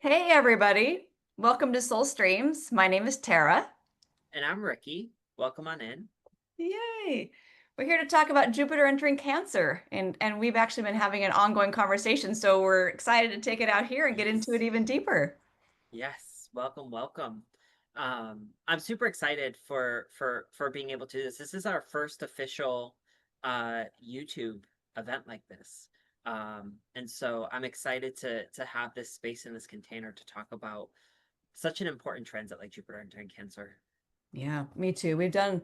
Hey, everybody. Welcome to Soul Streams. My name is Tara. And I'm Ricky. Welcome on in. Yay. We're here to talk about Jupiter entering Cancer, and we've actually been having an ongoing conversation, so we're excited to take it out here and get into it Yes. even deeper. Yes. Welcome, welcome. I'm super excited for being able to do this. This is our first official YouTube event like this. And so I'm excited to have this space in this container to talk about such an important transit like Jupiter entering Cancer. Yeah, me too. We've done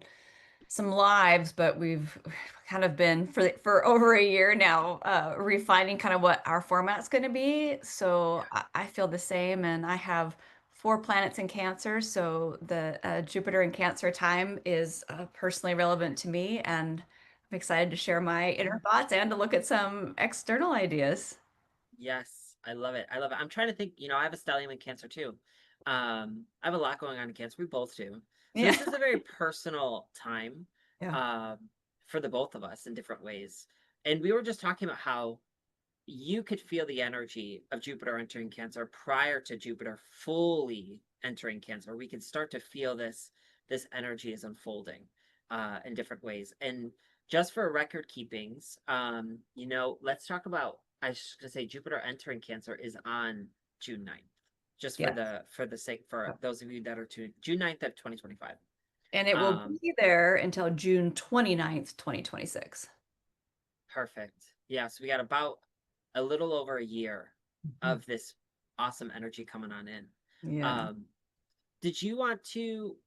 some lives, but we've kind of been for over a year now, refining kind of what our format's going to be. So Yeah. I feel the same, and I have four planets in Cancer, so the Jupiter in Cancer time is personally relevant to me, and I'm excited to share my inner thoughts and to look at some external ideas. Yes, I love it. I love it. I'm trying to think, I have a stellium in Cancer too. I have a lot going on in Cancer. We both do. So Yeah, this is a very personal time yeah, um, for the both of us in different ways. And we were just talking about how you could feel the energy of Jupiter entering Cancer prior to Jupiter fully entering Cancer. We can start to feel this energy is unfolding in different ways. And just for record keepings, let's talk about. I should say Jupiter entering Cancer is on June 9th. Just for yeah. the sake for those of you that are tuned, June 9th of 2025. And it will Um, be there until June 29th, 2026. Perfect. Yeah, so we got about a little over a year Mhm. of this awesome energy coming on in. Yeah. Um, did you want to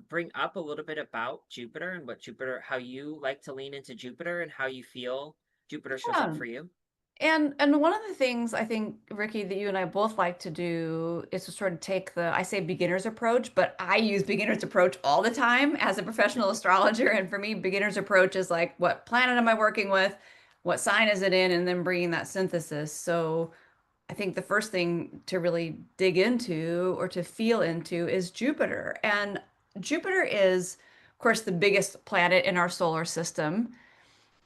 bring up a little bit about Jupiter and what Jupiter, how you like to lean into Jupiter and how you feel Jupiter shows up Yeah. for you? And one of the things I think, Ricky, that you and I both like to do is to sort of take I say beginner's approach, but I use beginner's approach all the time as a professional astrologer. And for me, beginner's approach is like, what planet am I working with? What sign is it in? And then bringing that synthesis. So I think the first thing to really dig into or to feel into is Jupiter. And Jupiter is, of course, the biggest planet in our solar system.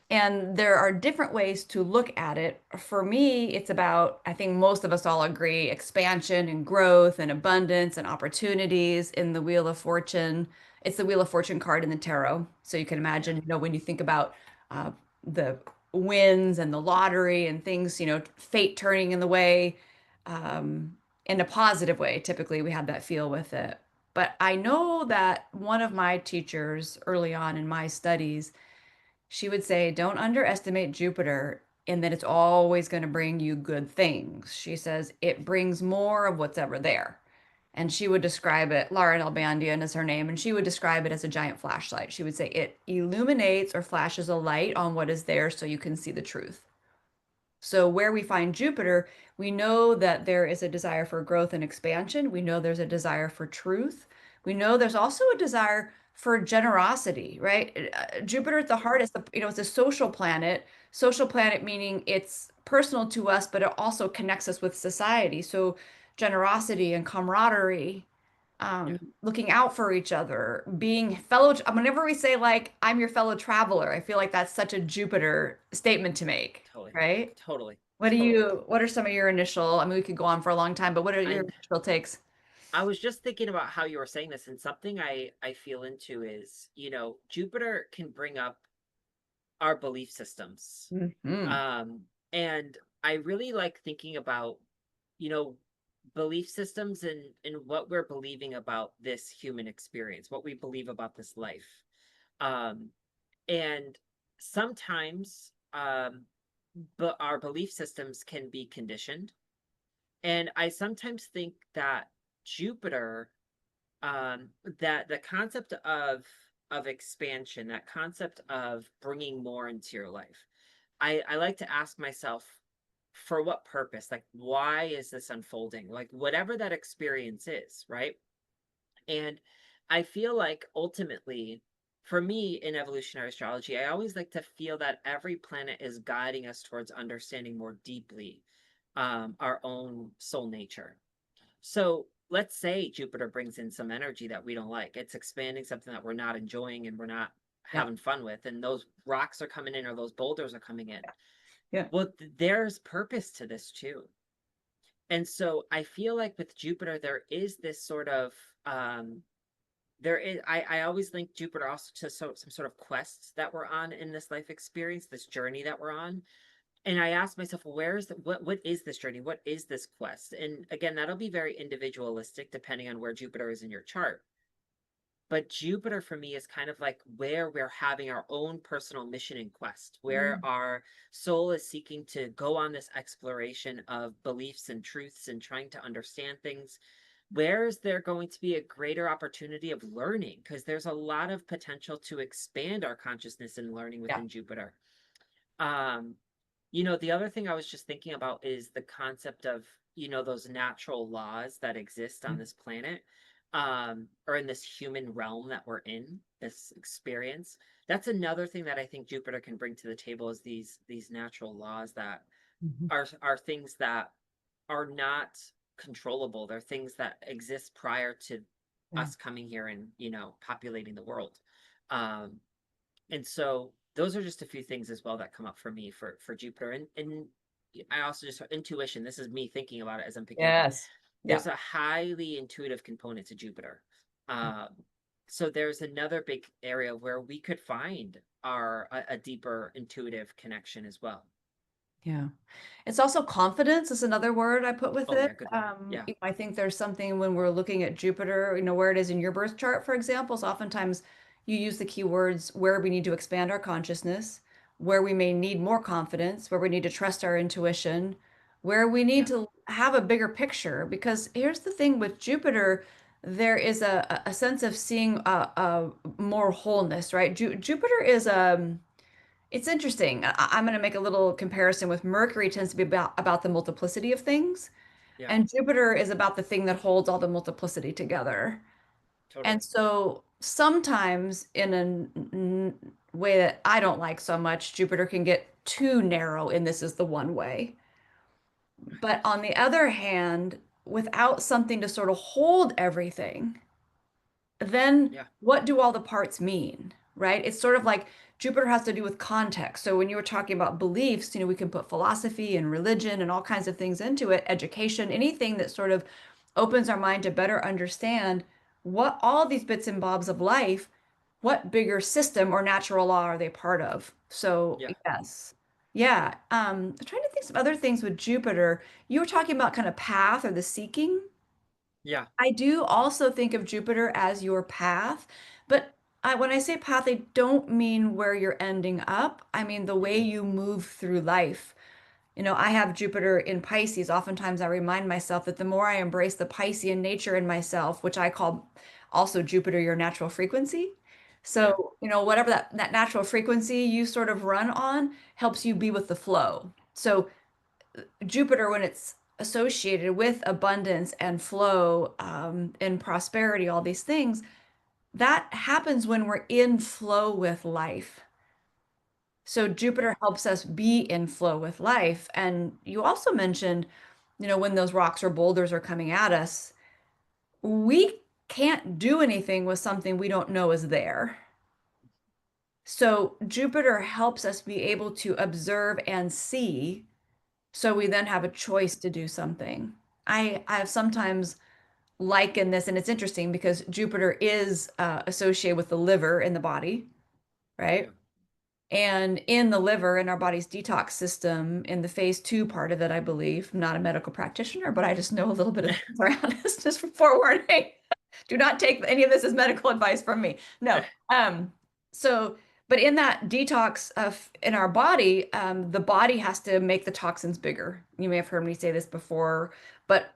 And there are different ways to look at it. For me, it's about, I think most of us all agree, expansion and growth and abundance and opportunities in the Wheel of Fortune. It's the Wheel of Fortune card in the tarot. So you can Yeah, imagine, when you think about the winds and the lottery and things, fate turning in the way, in a positive way. Typically, we have that feel with it. But I know that one of my teachers early on in my studies, she would say, don't underestimate Jupiter in that it's always going to bring you good things. She says it brings more of what's ever there. And she would describe it, Lauren Albandian is her name, and she would describe it as a giant flashlight. She would say it illuminates or flashes a light on what is there so you can see the truth. So, where we find Jupiter, we know that there is a desire for growth and expansion. We know there's a desire for truth. We know there's also a desire for generosity, right? Jupiter at the heart is it's a social planet. Social planet meaning it's personal to us, but it also connects us with society. So, generosity and camaraderie, yeah, looking out for each other, being whenever we say like, I'm your fellow traveler, I feel like that's such a Jupiter statement to make, totally, right? totally, What do totally. you, what are some of your initial, I mean, we could go on for a long time, but what are your And initial takes? I was just thinking about how you were saying this, and something I feel into is, Jupiter can bring up our belief systems. Hmm. Um, and I really like thinking about, you know, belief systems and what we're believing about this human experience, what we believe about this life. Um, and sometimes but our belief systems can be conditioned. And I sometimes think that Jupiter, that the concept of expansion, that concept of bringing more into your life, I like to ask myself, for what purpose? Like, why is this unfolding? Like, whatever that experience is, right? And I feel like ultimately, for me in evolutionary astrology, I always like to feel that every planet is guiding us towards understanding more deeply our own soul nature. So let's say Jupiter brings in some energy that we don't like. It's expanding something that we're not enjoying and we're not Yeah. having fun with, and those rocks are coming in or those boulders are coming in. Yeah. Well, there's purpose to this too. And so I feel like with Jupiter, there is this sort of there is I always link Jupiter also to some sort of quests that we're on in this life experience, this journey that we're on. And I asked myself, well, where is what is this journey? What is this quest? And again, that'll be very individualistic depending on where Jupiter is in your chart. But Jupiter for me is kind of like where we're having our own personal mission and quest, where Mm. our soul is seeking to go on this exploration of beliefs and truths and trying to understand things. Where is there going to be a greater opportunity of learning? Because there's a lot of potential to expand our consciousness and learning Yeah. within Jupiter. Um, the other thing I was just thinking about is the concept of, those natural laws that exist on this planet, or in this human realm that we're in, this experience. That's another thing that I think Jupiter can bring to the table is these natural laws that Mhm. are things that are not controllable. They're things that exist prior to Yeah. us coming here and, populating the world. Um, and so those are just a few things as well that come up for me for Jupiter. And I also just intuition. This is me thinking about it as I'm picking up on. Yes. Yeah. There's a highly intuitive component to Jupiter. Um, so there's another big area where we could find a deeper intuitive connection as well. Yeah. It's also confidence is another word I put with Oh it. yeah, good one. Yeah, I think there's something when we're looking at Jupiter, where it is in your birth chart, for example. So oftentimes you use the keywords where we need to expand our consciousness, where we may need more confidence, where we need to trust our intuition, where we need yeah, to have a bigger picture. Because here's the thing with Jupiter, there is a sense of seeing a more wholeness, right? Jupiter is it's interesting. I'm going to make a little comparison with Mercury tends to be about the multiplicity of things, yeah, and Jupiter is about the thing that holds all the multiplicity together. And totally. so sometimes in a way that I don't like so much, Jupiter can get too narrow in this is the one way. But on the other hand, without something to sort of hold everything, then Yeah, what do all the parts mean, right? It's sort of like Jupiter has to do with context. So when you were talking about beliefs, we can put philosophy and religion and all kinds of things into it, education, anything that sort of opens our mind to better understand what all these bits and bobs of life, what bigger system or natural law are they part of? So yeah, yes. Yeah. I'm trying to think of other things with Jupiter. You were talking about kind of path or the seeking. yeah, I do also think of Jupiter as your path, but when I say path, I don't mean where you're ending up. I mean the way mm-hmm. you move through life. I have Jupiter in Pisces. Oftentimes I remind myself that the more I embrace the Piscean nature in myself, which I call also Jupiter your natural frequency. Yeah, So, whatever that natural frequency you sort of run on helps you be with the flow. So, Jupiter, when it's associated with abundance and flow and prosperity, all these things, that happens when we're in flow with life. So yeah, Jupiter helps us be in flow with life. And you also mentioned, when those rocks or boulders are coming at us, we can't do anything with something we don't know is there. So Jupiter helps us be able to observe and see. So we then have a choice to do something. I have sometimes likened this, and it's interesting because Jupiter is associated with the liver in the body, yeah, right? And in the liver, in our body's detox system, in the phase two part of it, I believe, I'm not a medical practitioner, but I just know a little bit of things around this, just for forewarning. Do not take any of this as medical advice from me. No. So, but in that detox of in our body, the body has to make the toxins bigger. You may have heard me say this before, but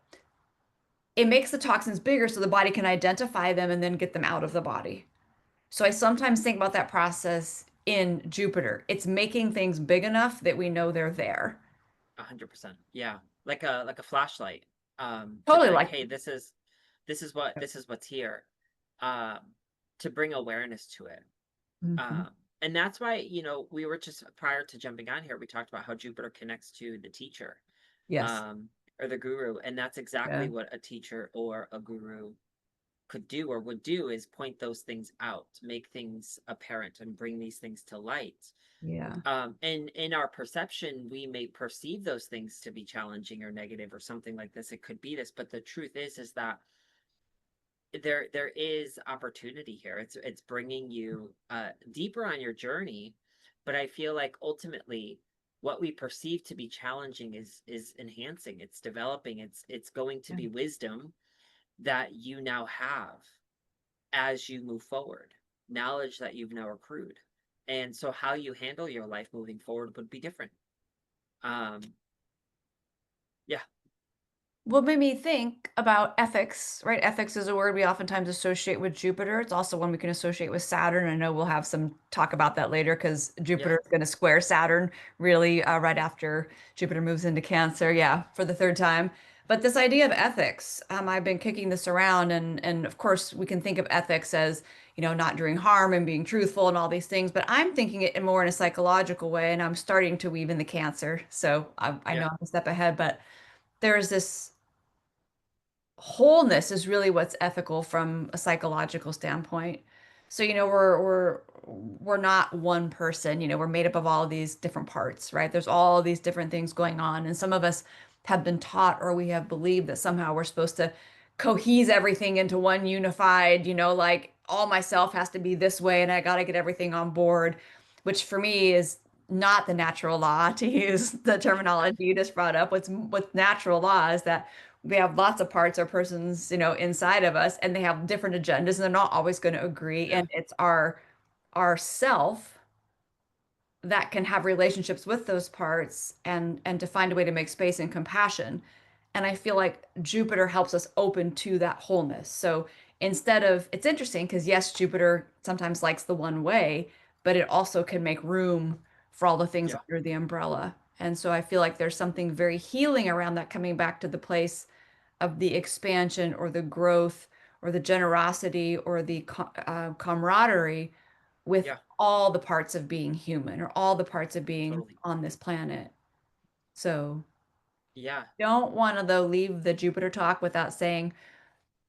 it makes the toxins bigger so the body can identify them and then get them out of the body. So I sometimes think about that process in Jupiter. It's making things big enough that we know they're there. 100%. Yeah, like a flashlight. To be Totally like, like, hey, this is what's here. Um, to bring awareness to it. mhm. Um, and that's why, we were just prior to jumping on here, we talked about how Jupiter connects to the teacher, Yes. um, or the guru, and that's Yeah. exactly what a teacher or a guru could do or would do is point those things out, make things apparent, and bring these things to light. Yeah. And in our perception, we may perceive those things to be challenging or negative or something like this. It could be this, but the truth is that there is opportunity here. It's bringing you deeper on your journey, but I feel like ultimately what we perceive to be challenging is enhancing, it's developing, it's going to Yeah. be wisdom that you now have as you move forward, knowledge that you've now accrued. And so how you handle your life moving forward would be different. Um, yeah, What made me think about ethics, right? Ethics is a word we oftentimes associate with Jupiter. It's also one we can associate with Saturn. I know we'll have some talk about that later because yeah, Jupiter is going to square Saturn really right after Jupiter moves into Cancer. Yeah, for the third time. But this idea of ethics, I've been kicking this around, and of course we can think of ethics as, not doing harm and being truthful and all these things. But I'm thinking it more in a psychological way, and I'm starting to weave in the Cancer. So I yeah, know I'm a step ahead, but there's this wholeness is really what's ethical from a psychological standpoint. So, we're not one person, we're made up of all these different parts, right? There's all these different things going on. And some of us have been taught or we have believed that somehow we're supposed to cohese everything into one unified, like all myself has to be this way and I got to get everything on board, which for me is not the natural law to use the terminology you just brought up. What's natural law is that we have lots of parts or persons, inside of us, and they have different agendas, and they're not always going to agree. yeah, And it's our self that can have relationships with those parts and to find a way to make space and compassion. And I feel like Jupiter helps us open to that wholeness. So instead of, it's interesting because yes, Jupiter sometimes likes the one way, but it also can make room for all the things yeah, under the umbrella. And so I feel like there's something very healing around that, coming back to the place of the expansion or the growth or the generosity or the camaraderie with yeah, all the parts of being human or all the parts of being totally. on this planet. So Yeah, don't want to though leave the Jupiter talk without saying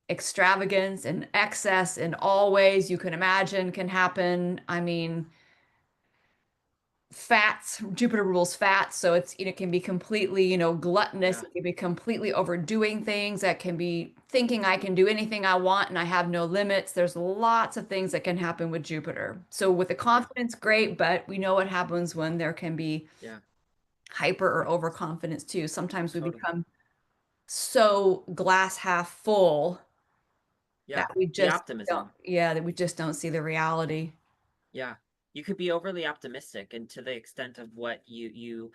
extravagance and excess in all ways you can imagine can happen. I mean, fats, Jupiter rules fats, so it can be completely, gluttonous. yeah, It can be completely overdoing things. That can be thinking I can do anything I want and I have no limits. There's lots of things that can happen with Jupiter. So with the yeah, confidence, great, but we know what happens when there can be yeah, hyper or overconfidence too. Sometimes we totally. become so glass half full Yeah, that we the just don't, optimism. yeah, that we just don't see the reality. Yeah. You could be overly optimistic and to the extent of what you're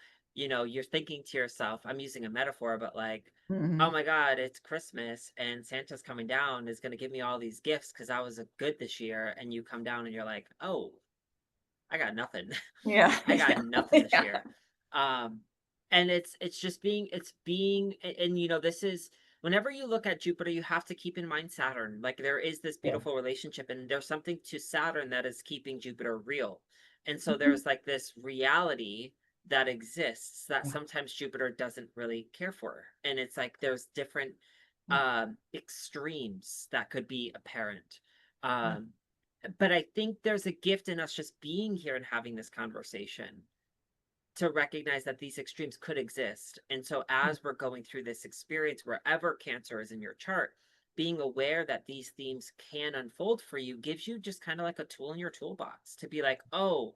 thinking to yourself. I'm using a metaphor, but like, oh Mhm. my God, it's Christmas and Santa's coming down is gonna give me all these gifts because I was a good this year. And you come down and you're like, oh, I got nothing. Yeah, I got nothing this yeah, year. Um, and it's just being and this is whenever you look at Jupiter, you have to keep in mind Saturn. Like there is this yeah. beautiful relationship, and there's something to Saturn that is keeping Jupiter real. And so Mhm. there's like this reality that exists that Yeah, sometimes Jupiter doesn't really care for. And it's like there's different yeah, extremes that could be apparent. yeah. Um, but I think there's a gift in us just being here and having this conversation to recognize that these extremes could exist. And so, as we're going through this experience, wherever Cancer is in your chart, being aware that these themes can unfold for you gives you just kind of like a tool in your toolbox to be like, oh,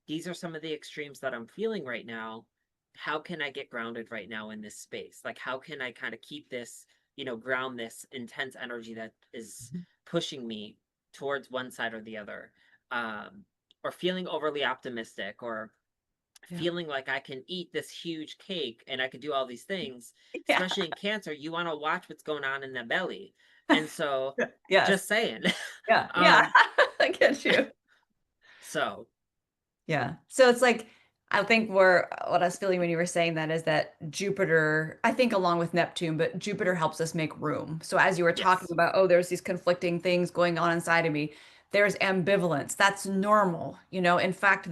these are some of the extremes that I'm feeling right now. How can I get grounded right now in this space? Like, how can I kind of keep this, ground this intense energy that is Mhm. pushing me towards one side or the other? Um, or feeling overly optimistic or Yeah. feeling like I can eat this huge cake and I can do all these things, Yeah. especially in Cancer, you want to watch what's going on in the belly. And so, Yes. just saying. Yeah. Yeah. um, I get you. so Yeah. So it's like, I think what I was feeling when you were saying that is that Jupiter, I think along with Neptune, but Jupiter helps us make room. So as you were talking yes, about, oh, there's these conflicting things going on inside of me, there's ambivalence. That's normal. In fact,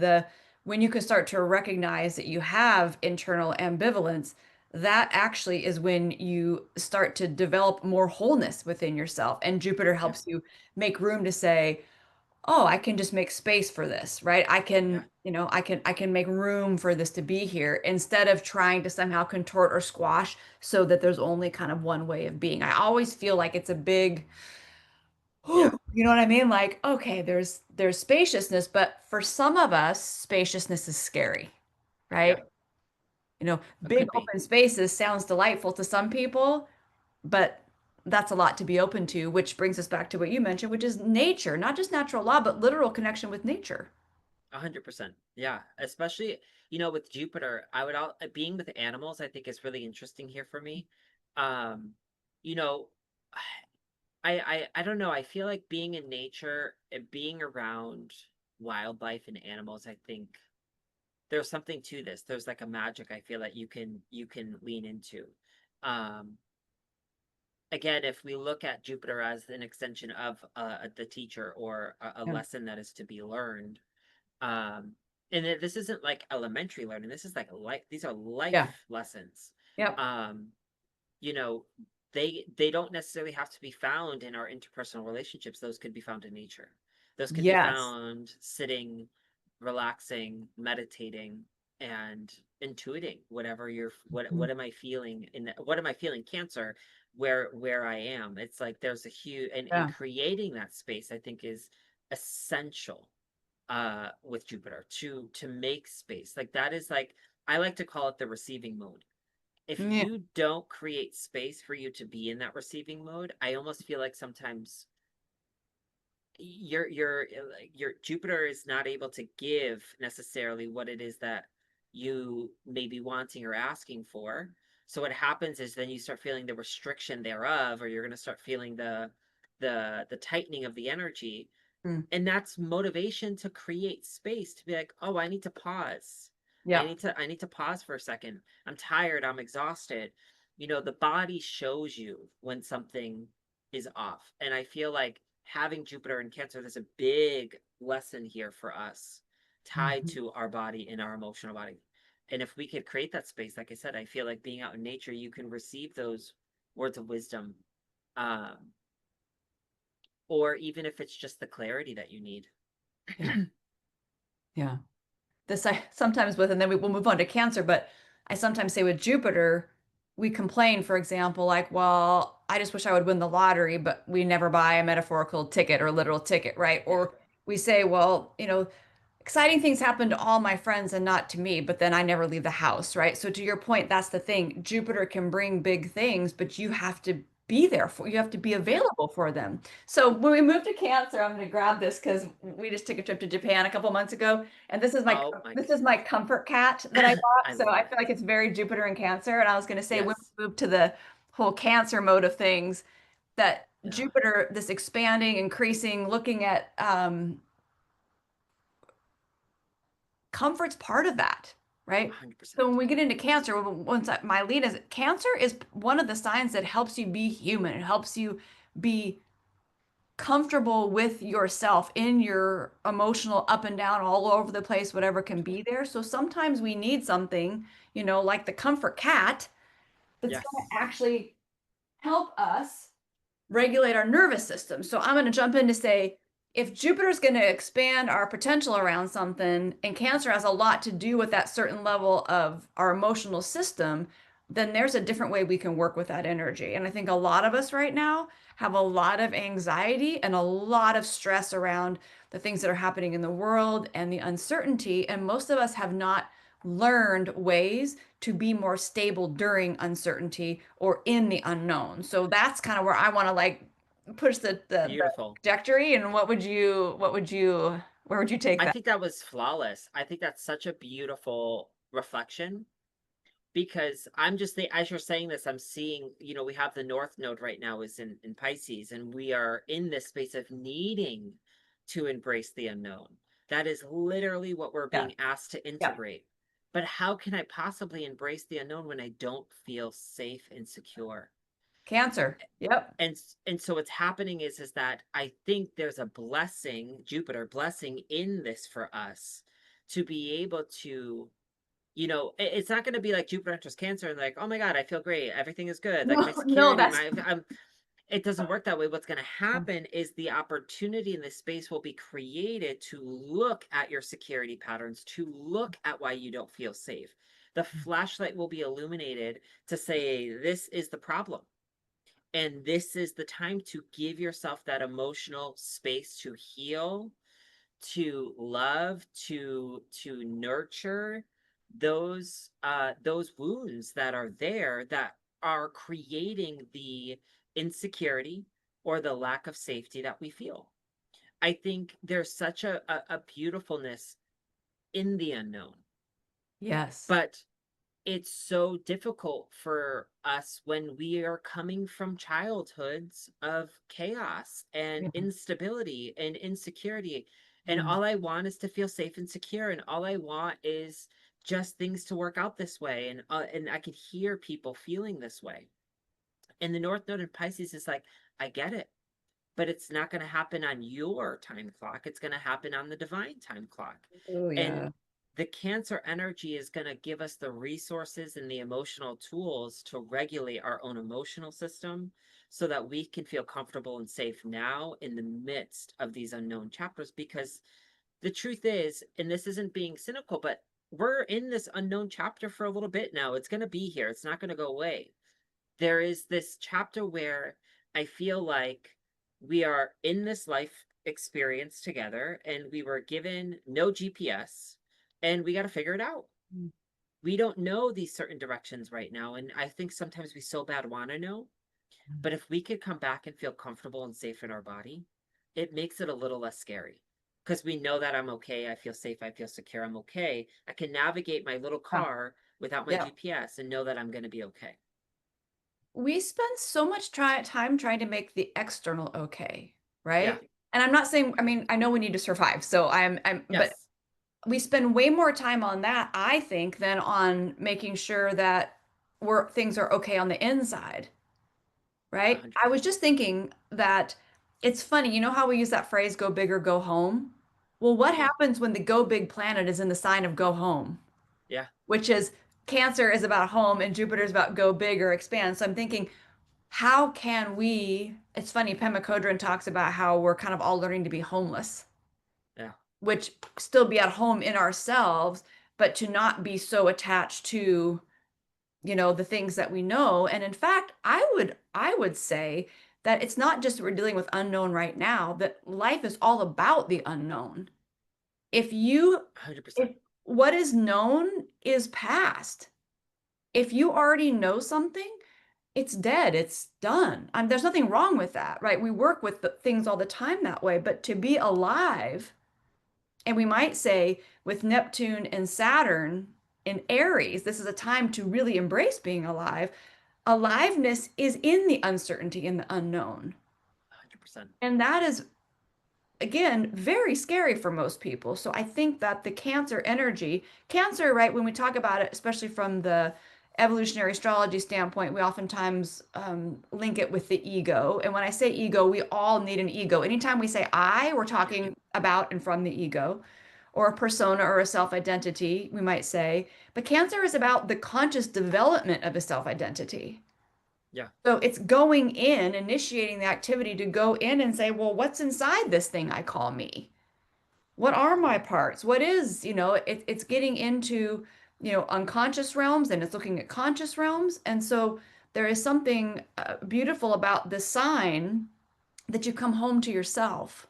when you can start to recognize that you have internal ambivalence, that actually is when you start to develop more wholeness within yourself. And Jupiter Yeah, helps you make room to say, oh, I can just make space for this, right? I yeah, can, I can make room for this to be here instead of trying to somehow contort or squash so that there's only kind of one way of being. I always feel like it's a big, yeah, you know what I mean? Like, okay, there's spaciousness, but for some of us, spaciousness is scary, right? yeah. It Big could be. open spaces sounds delightful to some people, but that's a lot to be open to, which brings us back to what you mentioned, which is nature, not just natural law, but literal connection with nature. 100%. Yeah, especially, with Jupiter, I would all being with animals, I think is really interesting here for me. Um, you know, I don't know, I feel like being in nature and being around wildlife and animals, I think there's something to this. There's like a magic I feel that you can lean into. Um, Again, if we look at Jupiter as an extension of the teacher or a Yeah. lesson that is to be learned, um and this isn't like elementary learning, this is like life, these are Yeah. life lessons. Yep. um you know they don't necessarily have to be found in our interpersonal relationships. Those could be found in nature. Those could be Yes. found sitting, relaxing, meditating, and intuiting whatever what Mhm. am I feeling what am I feeling, Cancer, where I am. It's like there's a huge, and Yeah. creating that space I think is essential with Jupiter to make space. Like that is like, I like to call it the receiving mode. If Yeah. you don't create space for you to be in that receiving mode, I almost feel like sometimes your Jupiter is not able to give necessarily what it is that you may be wanting or asking for. So what happens is then you start feeling the restriction thereof, or you're going to start feeling the tightening of the energy, Mm. and that's motivation to create space, to be like, oh, I need to pause. i Yeah. need to i need to pause for a second. I'm tired, I'm exhausted. The body shows you when something is off, and I feel like having Jupiter in Cancer, there's a big lesson here for us tied Mhm. to our body and our emotional body. And if we could create that space, like I said, I feel like being out in nature, you can receive those words of wisdom, um, or even if it's just the clarity that you need. Yeah. Yeah. This I sometimes with, and then we'll move on to Cancer, but I sometimes say with Jupiter, we complain, for example, like, well, I just wish I would win the lottery, but we never buy a metaphorical ticket or literal ticket, right? Yeah. Or we say, well, exciting things happen to all my friends and not to me, but then I never leave the house, right? So to your point, that's the thing. Jupiter can bring big things, but you have to be there for, you have to be Yeah. available for them. So when we move to Cancer, I'm going to grab this because we just took a trip to Japan a couple months ago, and Oh my this is my comfort cat that I god. bought. I So I love feel it. like it's very Jupiter and Cancer. And I was going to say when Yes. we move to the whole Cancer mode of things, that Yeah. Jupiter, this expanding, increasing, looking at comfort's part of that, right? So 100%. when we get into Cancer, my lead is Cancer is one of the signs that helps you be human. It helps you be comfortable with yourself in your emotional up and down, all over the place, whatever can be there. So sometimes we need something, like the comfort cat that's going Yes. to actually help us regulate our nervous system. So I'm going to jump in to say, if Jupiter's going to expand our potential around something, and Cancer has a lot to do with that certain level of our emotional system, then there's a different way we can work with that energy. And I think a lot of us right now have a lot of anxiety and a lot of stress around the things that are happening in the world and the uncertainty. And most of us have not learned ways to be more stable during uncertainty or in the unknown. So that's kind of where I want to like push the Beautiful. trajectory. And where would you take I that? think that was flawless. I think that's such a beautiful reflection, because as you're saying this, I'm seeing, we have the North Node right now is in Pisces, and we are in this space of needing to embrace the unknown. That is literally what we're Yeah. being asked to Yeah. integrate. But how can I possibly embrace the unknown when I don't feel safe and secure? Cancer. Yep. And so what's happening is that I think there's a blessing, Jupiter blessing in this for us, to be able to, it's not going to be like Jupiter enters Cancer and like, oh my God, I feel great. Everything is good. Like my No, no, security, that's it doesn't work that way. What's going to happen is the opportunity in this space will be created to look at your security patterns, to look at why you don't feel safe. The flashlight will be illuminated to say, this is the problem. And this is the time to give yourself that emotional space to heal, to love, to nurture those wounds that are there that are creating the insecurity or the lack of safety that we feel. I think there's such a beautifulness in the unknown, yes. but it's so difficult for us when we are coming from childhoods of chaos and Yeah. instability and insecurity. And Mm. all I want is to feel safe and secure. And all I want is just things to work out this way. And I could hear people feeling this way. And the North Node in Pisces is like, I get it, but it's not going to happen on your time clock. It's going to happen on the divine time clock. Oh, And yeah. the Cancer energy is going to give us the resources and the emotional tools to regulate our own emotional system so that we can feel comfortable and safe now in the midst of these unknown chapters. Because the truth is, and this isn't being cynical, but we're in this unknown chapter for a little bit now. It's going to be here, it's not going to go away. There is this chapter where I feel like we are in this life experience together and we were given no GPS and we got to figure it out. Mm. We don't know these certain directions right now. And I think sometimes we so bad want to know. But if we could come back and feel comfortable and safe in our body, it makes it a little less scary because we know that I'm okay. I feel safe. I feel secure. I'm okay. I can navigate my little Yeah. car without my Yeah. GPS and know that I'm going to be okay. We spend so much time trying to make the external okay, Yeah. right? And I'm not saying, I mean, I know we need to survive. So but Yes. we spend way more time on that, I think, than on making sure that things are okay on the inside, right? I was 100%. just thinking that it's funny, you know how we use that phrase, go big or go home? Well, what Yeah. happens when the go big planet is in the sign of go home, Yeah. which is Cancer is about home and Jupiter is about go big or expand. So I'm thinking, how can we, it's funny, Pema Chodron talks about how we're kind of all learning to be homeless, Yeah. which still be at home in ourselves, but to not be so attached to, the things that we know. And in fact, I would say that it's not just that we're dealing with unknown right now, that life is all about the unknown. If you, if 100%. what is known is past, if you already know something, it's dead, it's done. There's nothing wrong with that, right? We work with things all the time that way, but to be alive, and we might say with Neptune and Saturn in Aries, this is a time to really embrace being alive. Aliveness is in the uncertainty and the unknown. 100%. And that is, again, very scary for most people. So I think that the Cancer energy, Cancer, right, when we talk about it, especially from the evolutionary astrology standpoint, we oftentimes link it with the ego. And when I say ego, we all need an ego. Anytime we say I, we're Yeah. talking about and from the ego, or a persona or a self-identity, we might say. But Cancer is about the conscious development of a self-identity. Yeah. So it's going in, initiating the activity to go in and say, well, what's inside this thing I call me? What are my parts? What is, it's getting into, unconscious realms and it's looking at conscious realms. And so there is something beautiful about this sign that you come home to yourself.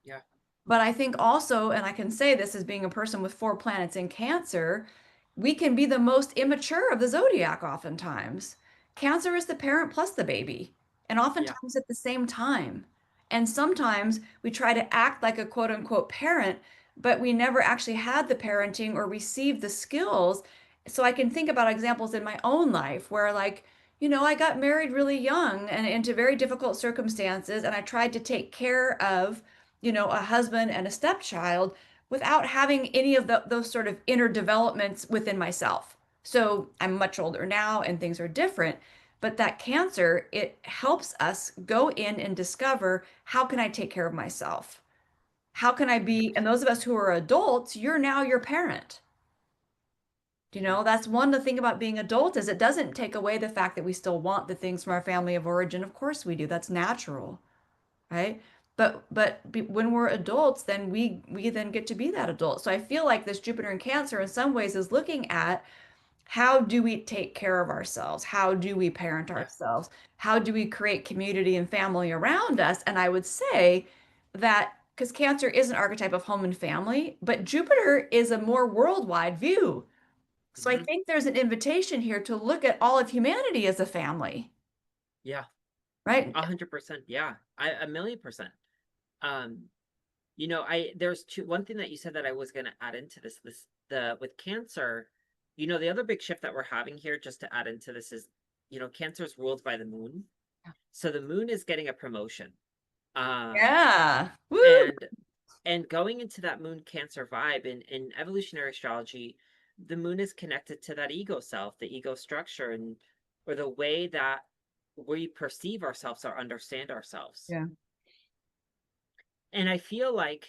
Yeah. But I think also, and I can say this as being a person with 4 planets in Cancer, we can be the most immature of the zodiac oftentimes. Cancer is the parent plus the baby, and Yeah. oftentimes at the same time. And sometimes we try to act like a quote unquote parent, but we never actually had the parenting or received the skills. So I can think about examples in my own life where, like, I got married really young and into very difficult circumstances, and I tried to take care of a husband and a stepchild without having any of those sort of inner developments within myself. So I'm much older now and things are different. But that Cancer, it helps us go in and discover, how can I take care of myself? How can I be, and 100%. those of us who are adults, you're now your parent. You know, that's one the thing about being adult is it doesn't take away the fact that we still want the things from our family of origin. Of course we do. That's natural, right? When we're adults, then we then get to be that adult. So I feel like this Jupiter in Cancer in some ways is looking at how do we take care of ourselves? How do we parent Yeah. ourselves? How do we create community and family around us? And I would say that because Cancer is an archetype of home and family, but Jupiter is a more worldwide view. So I Hmm. think there's an invitation here to look at all of humanity as a family, Yeah. right? 100%. Yeah. A million percent. Um, there's one thing that you said that I was gonna add into this the with Cancer, the other big shift that we're having here, just to add into this, is, Cancer is ruled by the moon. So the moon is getting a promotion. Um, Yeah. Woo. and going into that moon Cancer vibe in evolutionary astrology, the moon is connected to that ego self, the ego structure, and or the way that we perceive ourselves or understand ourselves. Yeah. And I feel like,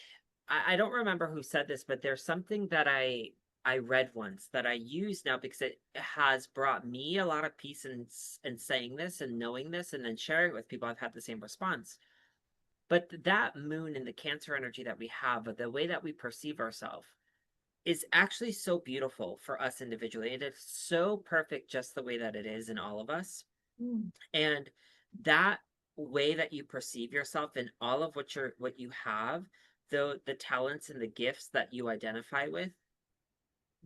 I don't remember who said this, but there's something that I read once that I use now because it has brought me a lot of peace in saying this and knowing this and then sharing it with people. I've had the same response. But that moon and the Cancer energy that we have, the way that we perceive ourselves, is actually so beautiful for us individually. It is so perfect just the way that it is in all of us. Mm. And that way that you perceive yourself and all of what you have, the talents and the gifts that you identify with,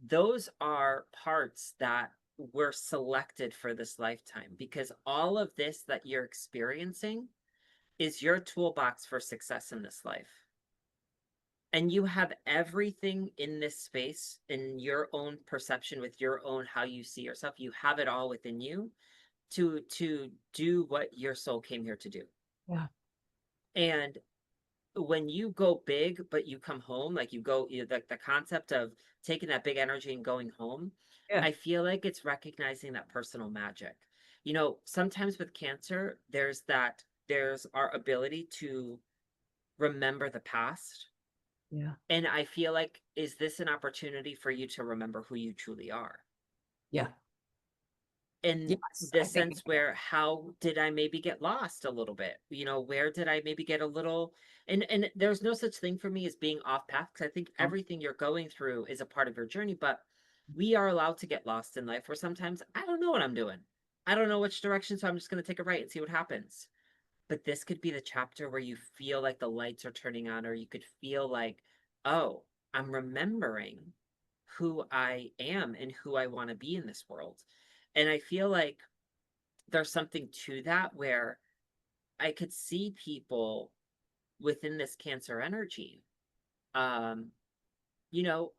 those are parts that were selected for this lifetime, because all of this that you're experiencing is your toolbox for success in this life. And you have everything in this space, in your own perception, with your own how you see yourself. You have it all within you to do what your soul came here to do. Yeah. And when you go big but you come home, like, the concept of taking that big energy and going home, Yeah. I feel like it's recognizing that personal magic. Sometimes with Cancer, there's our ability to remember the past. Yeah. And I feel like, is this an opportunity for you to remember who you truly are? Yeah. In Yes. the I think sense where, how did I maybe get lost a little bit? Where did I maybe get a little, and there's no such thing for me as being off path, because I think so. everything you're going through is a part of your journey, but we are allowed to get lost in life, where sometimes I don't know what I'm doing. I don't know which direction, so I'm just going to take a right and see what happens. But this could be the chapter where you feel like the lights are turning on, or you could feel like, oh, I'm remembering who I am and who I want to be in this world. And I feel like there's something to that, where I could see people within this Cancer energy. Um, you know,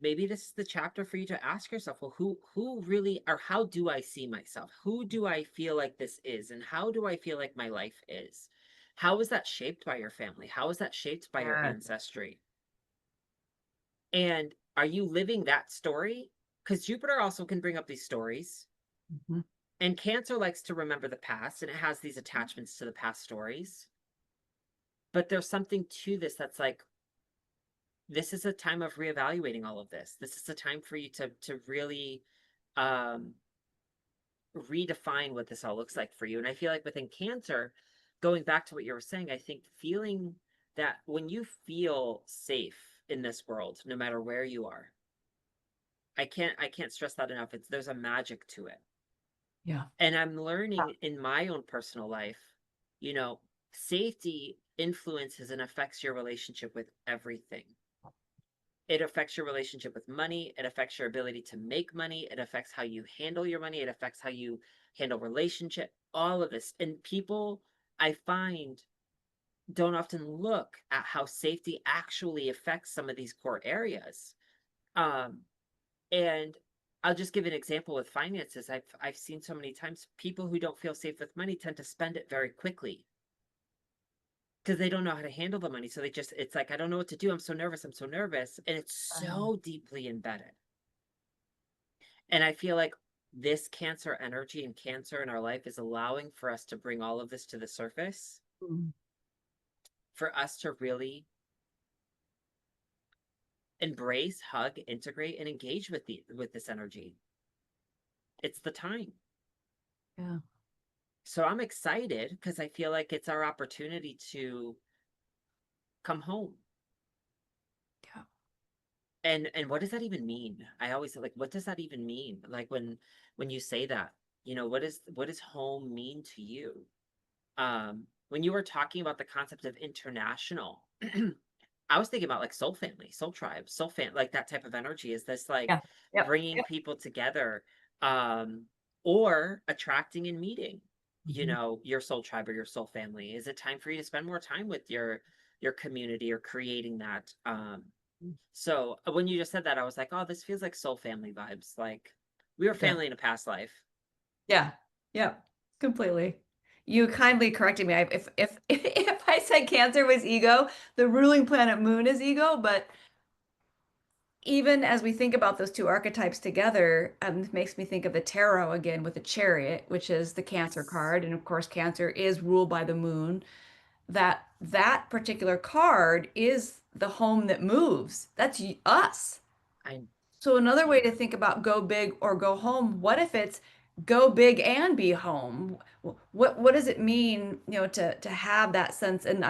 Maybe this is the chapter for you to ask yourself, well, who really, or how do I see myself? Who do I feel like this is? And how do I feel like my life is? How is that shaped by your family? How is that shaped by your Yeah. ancestry? And are you living that story? Because Jupiter also can bring up these stories. Mhm. And Cancer likes to remember the past, and it has these attachments to the past stories. But there's something to this that's like, this is a time of reevaluating all of this. This is a time for you to really um redefine what this all looks like for you. And I feel like within Cancer, going back to what you were saying, I think feeling that when you feel safe in this world, no matter where you are, I can't stress that enough. There's a magic to it. Yeah. And I'm learning in my own personal life, you know, safety influences and affects your relationship with everything. It affects your relationship with money. It affects your ability to make money. It affects how you handle your money. It affects how you handle relationship, all of this. And people, I find, don't often look at how safety actually affects some of these core areas. Um, and I'll just give an example with finances. I've seen so many times people who don't feel safe with money tend to spend it very quickly because they don't know how to handle the money. So it's like, I don't know what to do. I'm so nervous. I'm so nervous. And it's Um, so deeply embedded. And I feel like this Cancer energy and Cancer in our life is allowing for us to bring all of this to the surface, mm. for us to really embrace, hug, integrate, and engage with this energy. It's the time. Yeah. So I'm excited because I feel like it's our opportunity to come home. Yeah. And what does that even mean? I always like, what does that even mean? Like when you say that, what does home mean to you? When you were talking about the concept of international, I was thinking about like soul family, soul tribes, like that type of energy. Is this like Yeah. Yep. bringing Yep. people together, um, or attracting and meeting, Mhm. your soul tribe or your soul family? Is it time for you to spend more time with your community or creating that? So when you just said that, I was like, oh, this feels like soul family vibes. Like we were It does. family in a past life. Yeah. Yep. Completely. You kindly corrected me. If if I said Cancer was ego, the ruling planet Moon is ego, but even as we think about those two archetypes together, it makes me think of the tarot again with the chariot, which is the Cancer Yes, card. And of course, Cancer is ruled by the moon. That particular card is the home that moves. That's us. I So another way yeah, to think about go big or go home, what if it's go big and be home? What does it mean, to have that sense? And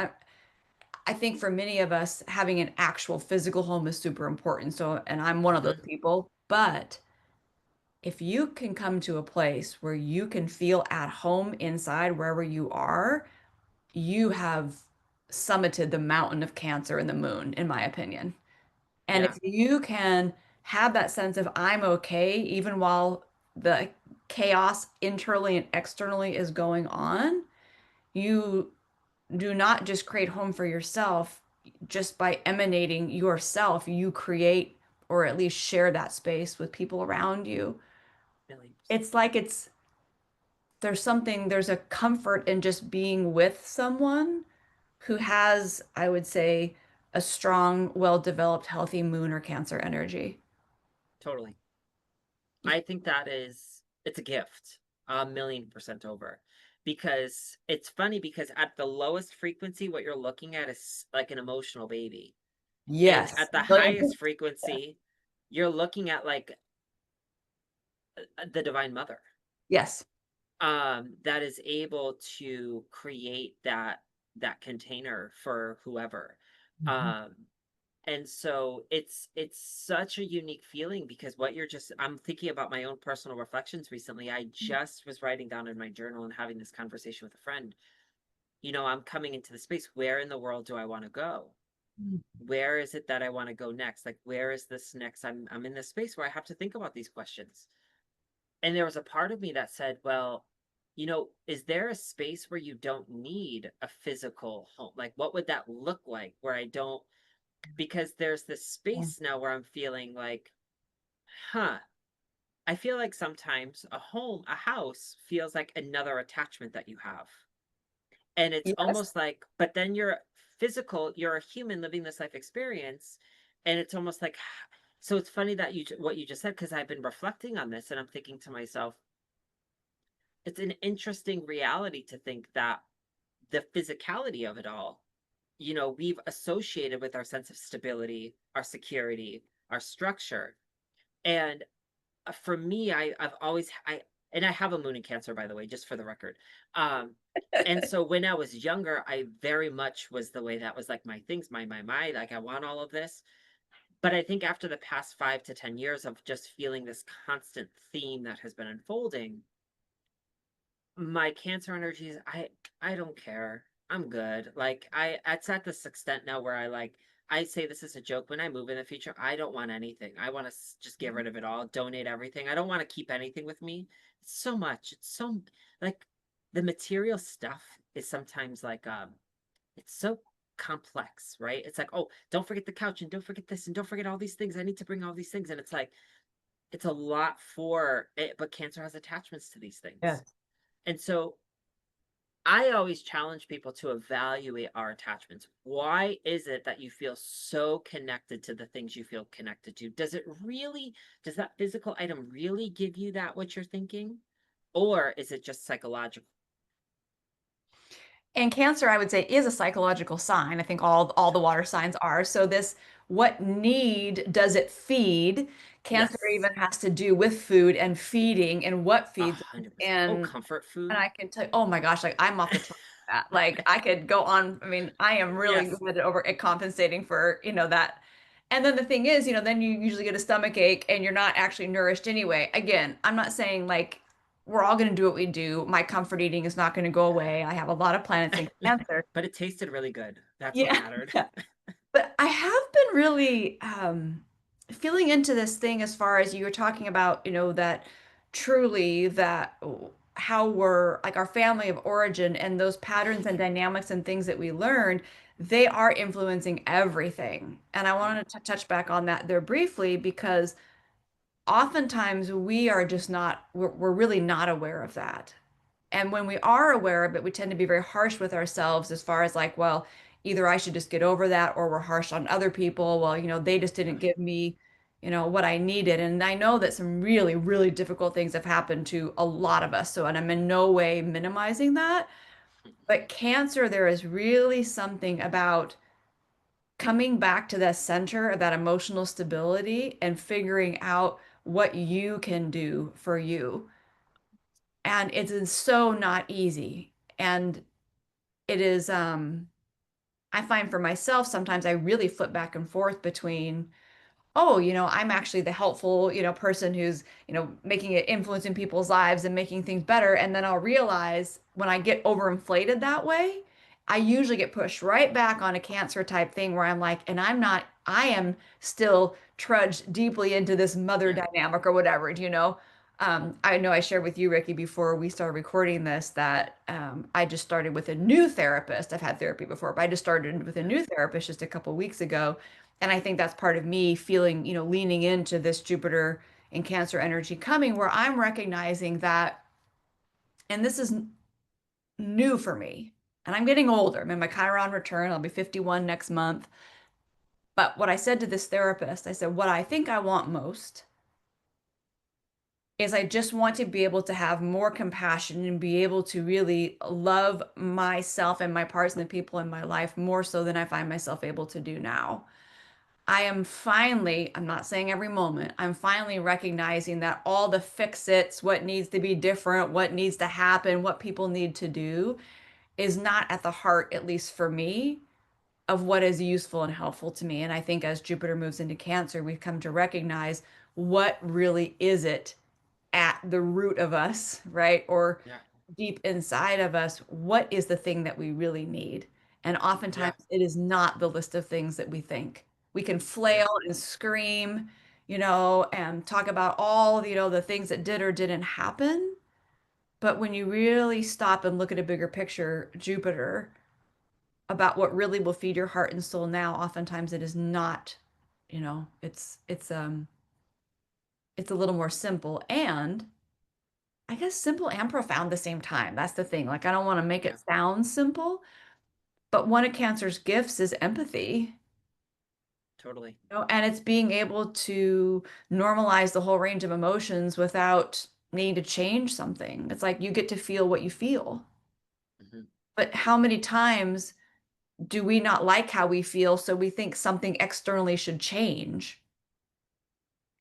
I think for many of us, having an actual physical home is super important. So, and I'm one of those hmm people. But if you can come to a place where you can feel at home inside wherever you are, you have summited the mountain of Cancer and the moon, in my opinion. And yeah, if you can have that sense of I'm okay, even while the chaos internally and externally is going on, you do not just create home for yourself. Just by emanating yourself, you create or at least share that space with people around you. 1,000,000%. It's like there's a comfort in just being with someone who has, I would say, a strong, well-developed, healthy moon or Cancer energy. Totally. I think it's a gift, 1,000,000% over. Because it's funny because at the lowest frequency, what you're looking at is like an emotional baby. And Yes. at the Million highest percent. frequency, you're looking at like the divine mother, Yes. that is able to create that container for whoever. Mhm. Um, And so it's such a unique feeling because what you're just I'm thinking about my own personal reflections recently. I just was writing down in my journal and having this conversation with a friend. I'm coming into the space. Where in the world do I want to go? Where is it that I want to go next? Like where is this next? I'm in this space where I have to think about these questions. And there was a part of me that said, well, is there a space where you don't need a physical home? Like what would that look like where I don't because there's this Yeah. space now where I'm feeling like, huh, I feel like sometimes a house feels like another attachment that you have. And it's Yes. almost like, but then you're a human living this life experience. And it's almost like, so it's funny that what you just said, because I've been reflecting on this and I'm thinking to myself, it's an interesting reality to think that the physicality of it all, we've associated with our sense of stability, our security, our structure. And for me, I've always and I have a moon in Cancer, by the way, just for the record. Um, and so when I was younger, I very much was the way that was like my things, my, like I want all of this. But I think after the past 5 to 10 years of just feeling this constant theme that has been unfolding, my Cancer energies, I don't care. I'm good. Like it's at this extent now where I say this is a joke. When I move in the future, I don't want anything. I want to just get rid of it all, donate everything. I don't want to keep anything with me. It's so much. It's so like the material stuff is sometimes like it's so complex, right? It's like, oh, don't forget the couch and don't forget this and don't forget all these things. I need to bring all these things. And it's like it's a lot for it, but Cancer has attachments to these things. Yes. And so I always challenge people to evaluate our attachments. Why is it that you feel so connected to the things you feel connected to? Does that physical item really give you that, what you're thinking? Or is it just psychological? And Cancer, I would say, is a psychological sign. I think all the water signs are. So this, what need does it feed? Cancer Yes. even has to do with food and feeding and what A feeds us. 100%. Oh, comfort And food. I can tell you, oh my gosh, like I'm off the chart with that. Like I could go on. I mean, I am really Yes. good at over at compensating for, that. And then the thing is, then you usually get a stomach ache and you're not actually nourished anyway. Again, I'm not saying like we're all going to do what we do. My comfort eating is not going to go away. I have a lot of planets in Cancer. But it tasted really good. That's what Yeah. mattered. Yeah. But I have been really feeling into this thing as far as you were talking about, that truly that how we're like our family of origin and those patterns and dynamics and things that we learned, they are influencing everything. And I Mhm. wanted to touch back on that there briefly because oftentimes we are just not, we're really not aware of that. And when we are aware of it, we tend to be very harsh with ourselves as far as like, well, either I should just get over that or we're harsh on other people. Well, they just didn't Yeah. give me, what I needed. And I know that some really, really difficult things have happened to a lot of us. So, and I'm in no way minimizing that. But Cancer, there is really something about coming back to that center of that emotional stability and figuring out what you can do for you. And it is so not easy. And it is I find for myself sometimes I really flip back and forth between, oh, I'm actually the helpful, person who's, making it influencing people's lives and making things better. And then I'll realize when I get overinflated that way, I usually get pushed right back on a Cancer type thing where I'm like, and I am still trudged deeply into this mother Yeah. dynamic or whatever, I know I shared with you, Ricky, before we started recording this that I just started with a new therapist. I've had therapy before, but I just started with a Yeah. new therapist just a couple weeks ago. And I think that's part of me feeling, leaning into this Jupiter and Cancer energy coming, where I'm recognizing that, and this is new for me, and I'm getting older. I'm in my Chiron return. I'll be 51 next month. But what I said to this therapist, I said, what I think I want most is I just want to be able to have more compassion and be able to really love myself and my parts and the people in my life more so than I find myself able to do now. I am finally, I'm not saying every moment, I'm finally recognizing that all the fix-its, what needs to be different, what needs to happen, what people need to do is not at the heart, at least for me, of what is useful and helpful to me. And I think as Jupiter moves into Cancer, we've come to recognize what really is it at the root of us, right? Or Yeah. deep inside of us, what is the thing that we really need? And oftentimes Yeah. it is not the list of things that we think. We can Yeah. flail and scream, and talk about all, the things that did or didn't happen. But when you really stop and look at a bigger picture, Jupiter, about what really will feed your heart and soul now, oftentimes it is not, it's a little more simple and I guess simple and profound at the same time. That's the thing. Like, I don't want to make Yeah. it sound simple, but one of Cancer's gifts is empathy, Totally. and it's being able to normalize the whole range of emotions without needing to change something. It's like you get to feel what you feel. Hmm. But how many times do we not like how we feel, so we think something externally should change?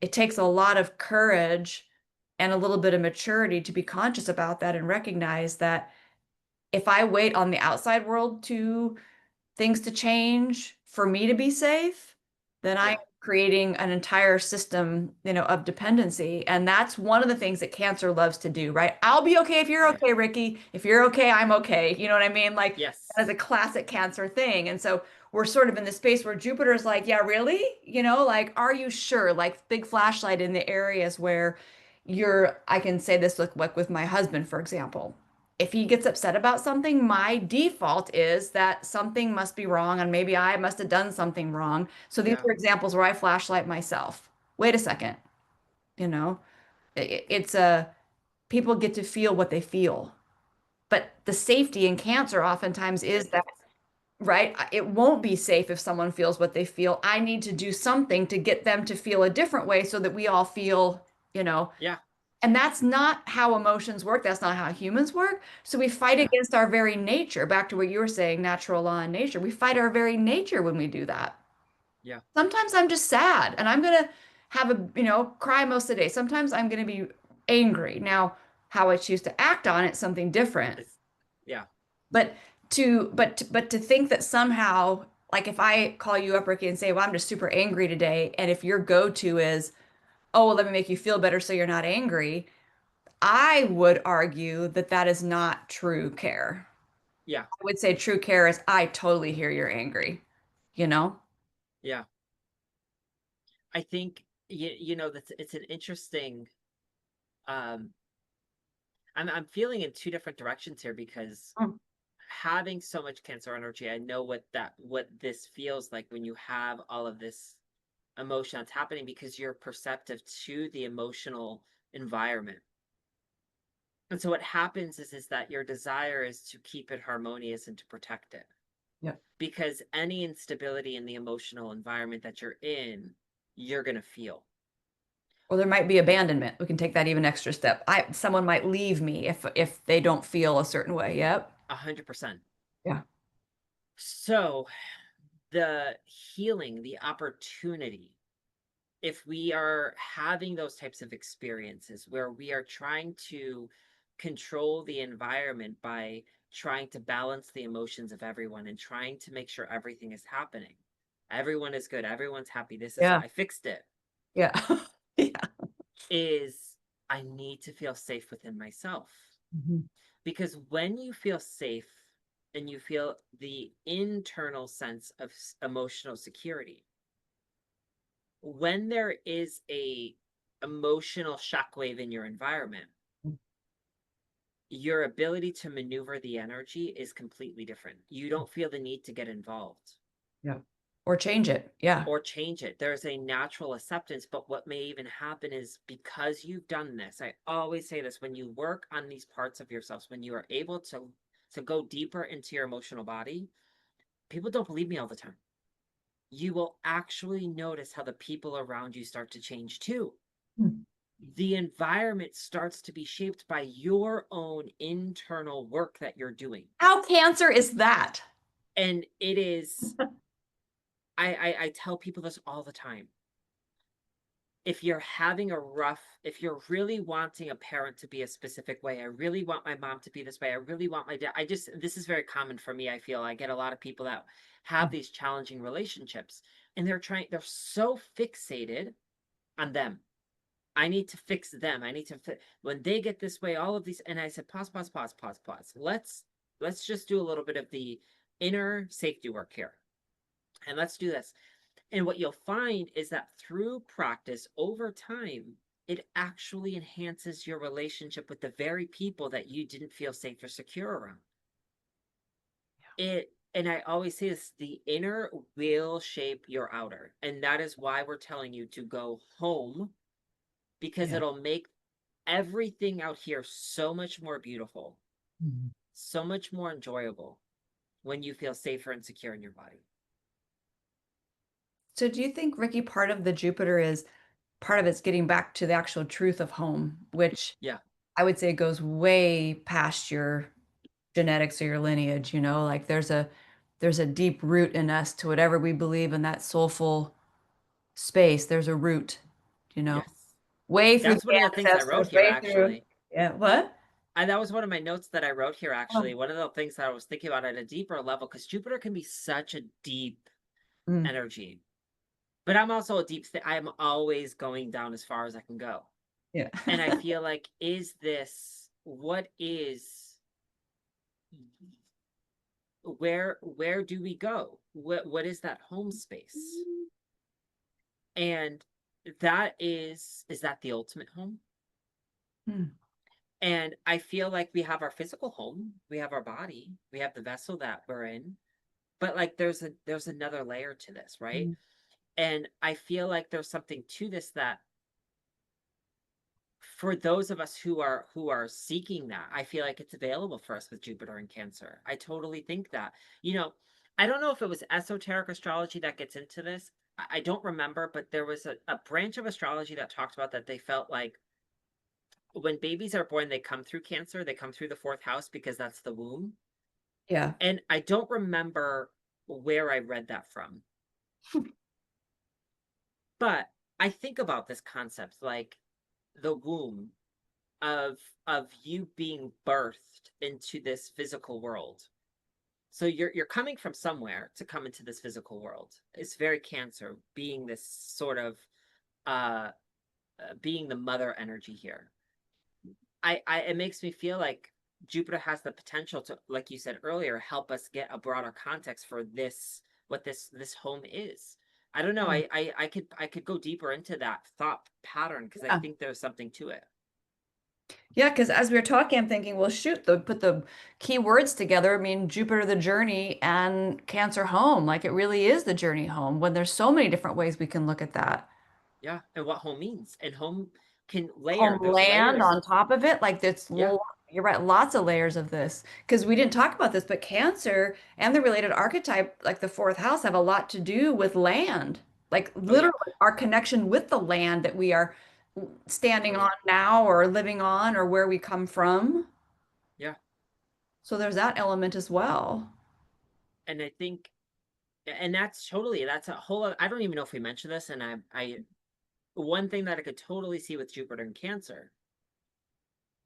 It takes a lot of courage and a little bit of maturity to be conscious about that and recognize that if I wait on the outside world to things to change for me to be safe, then I'm Yeah. creating an entire system, of dependency. And that's one of the things that Cancer loves to do, right? I'll be okay if you're Oh, yeah. okay, Ricky. If you're okay, I'm okay. You know what I mean? Like that is Yes. a classic Cancer thing. And so we're sort of in the space where Jupiter's like, yeah, really? Like, are you sure? Like big flashlight in the areas where I can say this like with my husband, for example. If he gets upset about something, my default is that something must be wrong and maybe I must have done something wrong. So these Yeah. are examples where I flashlight myself. Wait a second, you know, it's a people get to feel what they feel. But the safety in Cancer oftentimes is that, Yes. right? It won't be safe if someone feels what they feel. I need to do something to get them to feel a different way so that we all feel, you know, Yeah. and that's not how emotions work. That's not how humans work. So we fight Yeah. against our very nature. Back to what you were saying, natural law and nature. We fight our very nature when we do that. Yeah. Sometimes I'm just sad and I'm gonna have a, cry most of the day. Sometimes I'm gonna be angry. Now, how I choose to act on it, something different. It's yeah. But to think that somehow, like if I call you up, Ricky, and say, "Well, I'm just super angry today," and if your go-to is, "Oh, well, let me make you feel better so you're not angry," I would argue that that is not true care. Yeah. I would say true care is, I totally hear you're angry, you know? Yeah. I think that's it's an interesting um I'm feeling in two different directions here because Mm. having so much cancer energy, I know what this feels like when you have all of this emotion that's happening because you're perceptive to the emotional environment. And so what happens is that your desire is to keep it harmonious and to protect it. Yeah. Because any instability in the emotional environment that you're in, you're going to feel. Or there might be abandonment. We can take that even extra step. Someone might leave me if they don't feel a certain way. Yep. 100%. Yeah. So the healing, the opportunity, if we are having those types of experiences where we are trying to control the environment by trying to balance the emotions of everyone and trying to make sure everything is happening. Everyone is good. Everyone's happy. This is, Yeah. I fixed it. Yeah. Yeah. Is I need to feel safe within myself. Mhm. Because when you feel safe and you feel the internal sense of emotional security, when there is a emotional shockwave in your environment, your ability to maneuver the energy is completely different. You don't feel the need to get involved Yeah. Or change it. Yeah. or change it. There's a natural acceptance, but what may even happen is because you've done this, I always say this, when you work on these parts of yourselves, when you are able to go deeper into your emotional body, people don't believe me all the time. You will actually notice how the people around you start to change too. Hmm. The environment starts to be shaped by your own internal work that you're doing. How cancer is that? And it is, I tell people this all the time. If you're having a rough, if you're really wanting a parent to be a specific way, I really want my mom to be this way. I really want my dad. This is very common for me. I feel I get a lot of people that have these challenging relationships and they're so fixated on them. I need to fix them. I need to when they get this way, all of these. And I said, pause, pause, pause, pause, pause. Let's just do a little bit of the inner safety work here. And let's do this. And what you'll find is that through practice over time, it actually enhances your relationship with the very people that you didn't feel safe or secure around. And I always say this, the inner will shape your outer. And that is why we're telling you to go home because Yeah. it'll make everything out here so much more beautiful, Mhm. so much more enjoyable when you feel safer and secure in your body. So do you think, Ricky, part of the Jupiter is part of it's getting back to the actual truth of home, which Yeah. I would say goes way past your genetics or your lineage, like there's a deep root in us to whatever we believe in that soulful space. There's a root, you know, Yes. way through That's one of the the things I wrote ancestors, here, way through. actually. Yeah, what? And that was one of my notes that I wrote here, Oh. actually. One of the things that I was thinking about at a deeper level, because Jupiter can be such a deep Mm, energy. But I'm also a deep state. I'm always going down as far as I can go. yeah. And I feel like, what is, where do we go? What is that home space? And is that the ultimate home? Mm, And I feel like we have our physical home, we have our body, we have the vessel that we're in, but like there's another layer to this, right? mm. And I feel like there's something to this that for those of us who are seeking that, I feel like it's available for us with Jupiter and Cancer. I totally think that. You know, I don't know if it was esoteric astrology that gets into this. I don't remember, but there was a branch of astrology that talked about that they felt like when babies are born, they come through Cancer, they come through the fourth house because that's the womb. Yeah. And I don't remember where I read that from. But I think about this concept like the womb of you being birthed into this physical world. So you're coming from somewhere to come into this physical world. It's very Cancer, being this sort of uh being the mother energy here. I it makes me feel like Jupiter has the potential to, like you said earlier, help us get a broader context for this, what this home is. I don't know. Yeah. I could go deeper into that thought pattern because I Yeah. think there's something to it. Yeah, because as we were talking, I'm thinking, well, shoot, put the key words together. I mean, Jupiter, the journey, and Cancer home. Like it really is the journey home when there's so many different ways we can look at that. Yeah, and what home means. And home can layer. There's Homeland layers. on top of it. Like that's, Yeah. you're right, lots of layers of this. Because we didn't talk about this, but Cancer and the related archetype, like the fourth house, have a lot to do with land. Like Oh yeah. literally our connection with the land that we are standing on Totally. now or living on or where we come from. Yeah. So there's that element as well. And I think, and that's totally, that's a whole, I don't even know if we mentioned this. And one thing that I could totally see with Jupiter and Cancer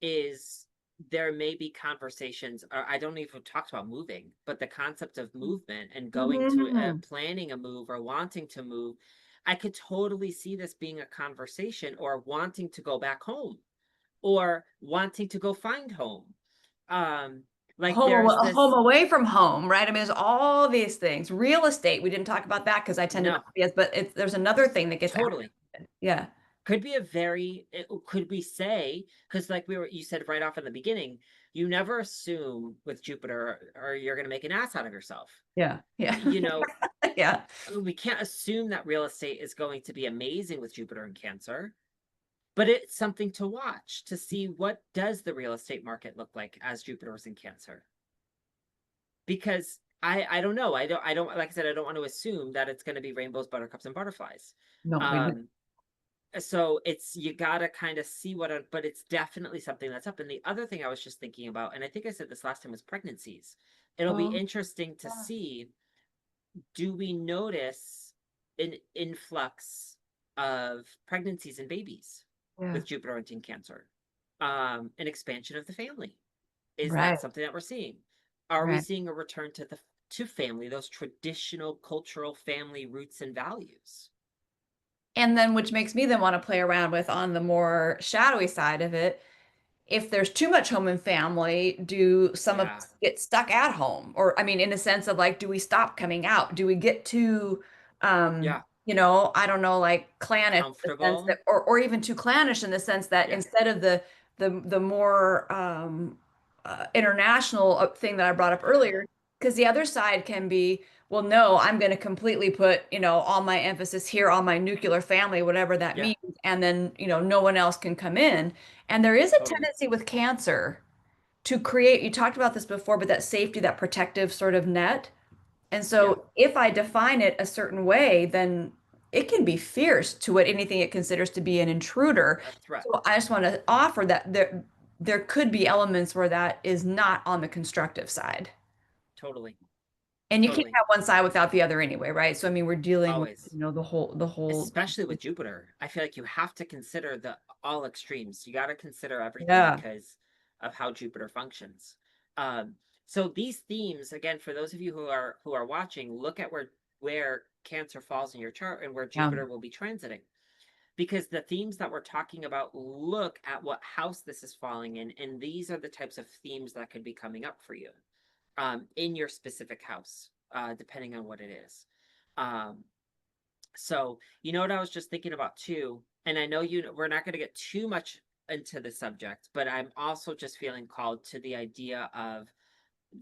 is there may be conversations, or I don't even talked about moving, but the concept of movement and going to Mhm. planning a move or wanting to move. I could totally see this being a conversation, or wanting to go back home, or wanting to go find home. Um, like there's Home this, away from home, right? I mean, there's all these things. Real estate, we didn't talk about that because I tended no, not to be as, but there's another thing that gets totally. activated. Yeah. Could be a very, could we say, because like you said right off in the beginning, you never assume with Jupiter or you're going to make an ass out of yourself. Yeah. Yeah. You know, Yeah. we can't assume that real estate is going to be amazing with Jupiter and Cancer, but it's something to watch to see what does the real estate market look like as Jupiter is in Cancer. Because I don't know. I don't, like I said, I don't want to assume that it's going to be rainbows, buttercups, and butterflies. No, we didn't. Um, so it's, you gotta kind of see but it's definitely something that's up. And the other thing I was just thinking about, and I think I said this last time, was pregnancies. It'll be Oh, interesting to yeah. see, do we notice an influx of pregnancies and babies Yeah. with Jupiter in Cancer? An expansion of the family. Is Right. that something that we're seeing? Are we Right. seeing a return to the to family, those traditional cultural family roots and values? And then, which makes me then want to play around with on the more shadowy side of it. If there's too much home and family, do some of Yeah. us get stuck at home? Or, I mean, in a sense of like, do we stop coming out? Do we get too, Yeah. I don't know, like clannish in the sense Comfortable. that, or even too clannish in the sense that Yeah. instead of the more international thing that I brought up earlier, because the other side can be, well, no, I'm going to completely put, all my emphasis here on my nuclear family, whatever that Yeah. means, and then, no one else can come in. And there is a Totally. tendency with Cancer to create, you talked about this before, but that safety, that protective sort of net. And Yeah. so if I define it a certain way, then it can be fierce to what anything it considers to be an intruder. A threat. So I just want to offer that there could be elements where that is not on the constructive side. Totally. And you can't Totally. have one side without the other anyway, right? So I mean, we're dealing with, Always. the whole Especially with Jupiter. I feel like you have to consider the all extremes. You got to consider everything yeah. because of how Jupiter functions. Um, so these themes, again, for those of you who are watching, look at where Cancer falls in your chart and where Yeah. Jupiter will be transiting. Because the themes that we're talking about look at what house this is falling in, and these are the types of themes that could be coming up for you in your specific house, depending on what it is. Um, so, you know what I was just thinking about too, and I know we're not going to get too much into the subject, but I'm also just feeling called to the idea of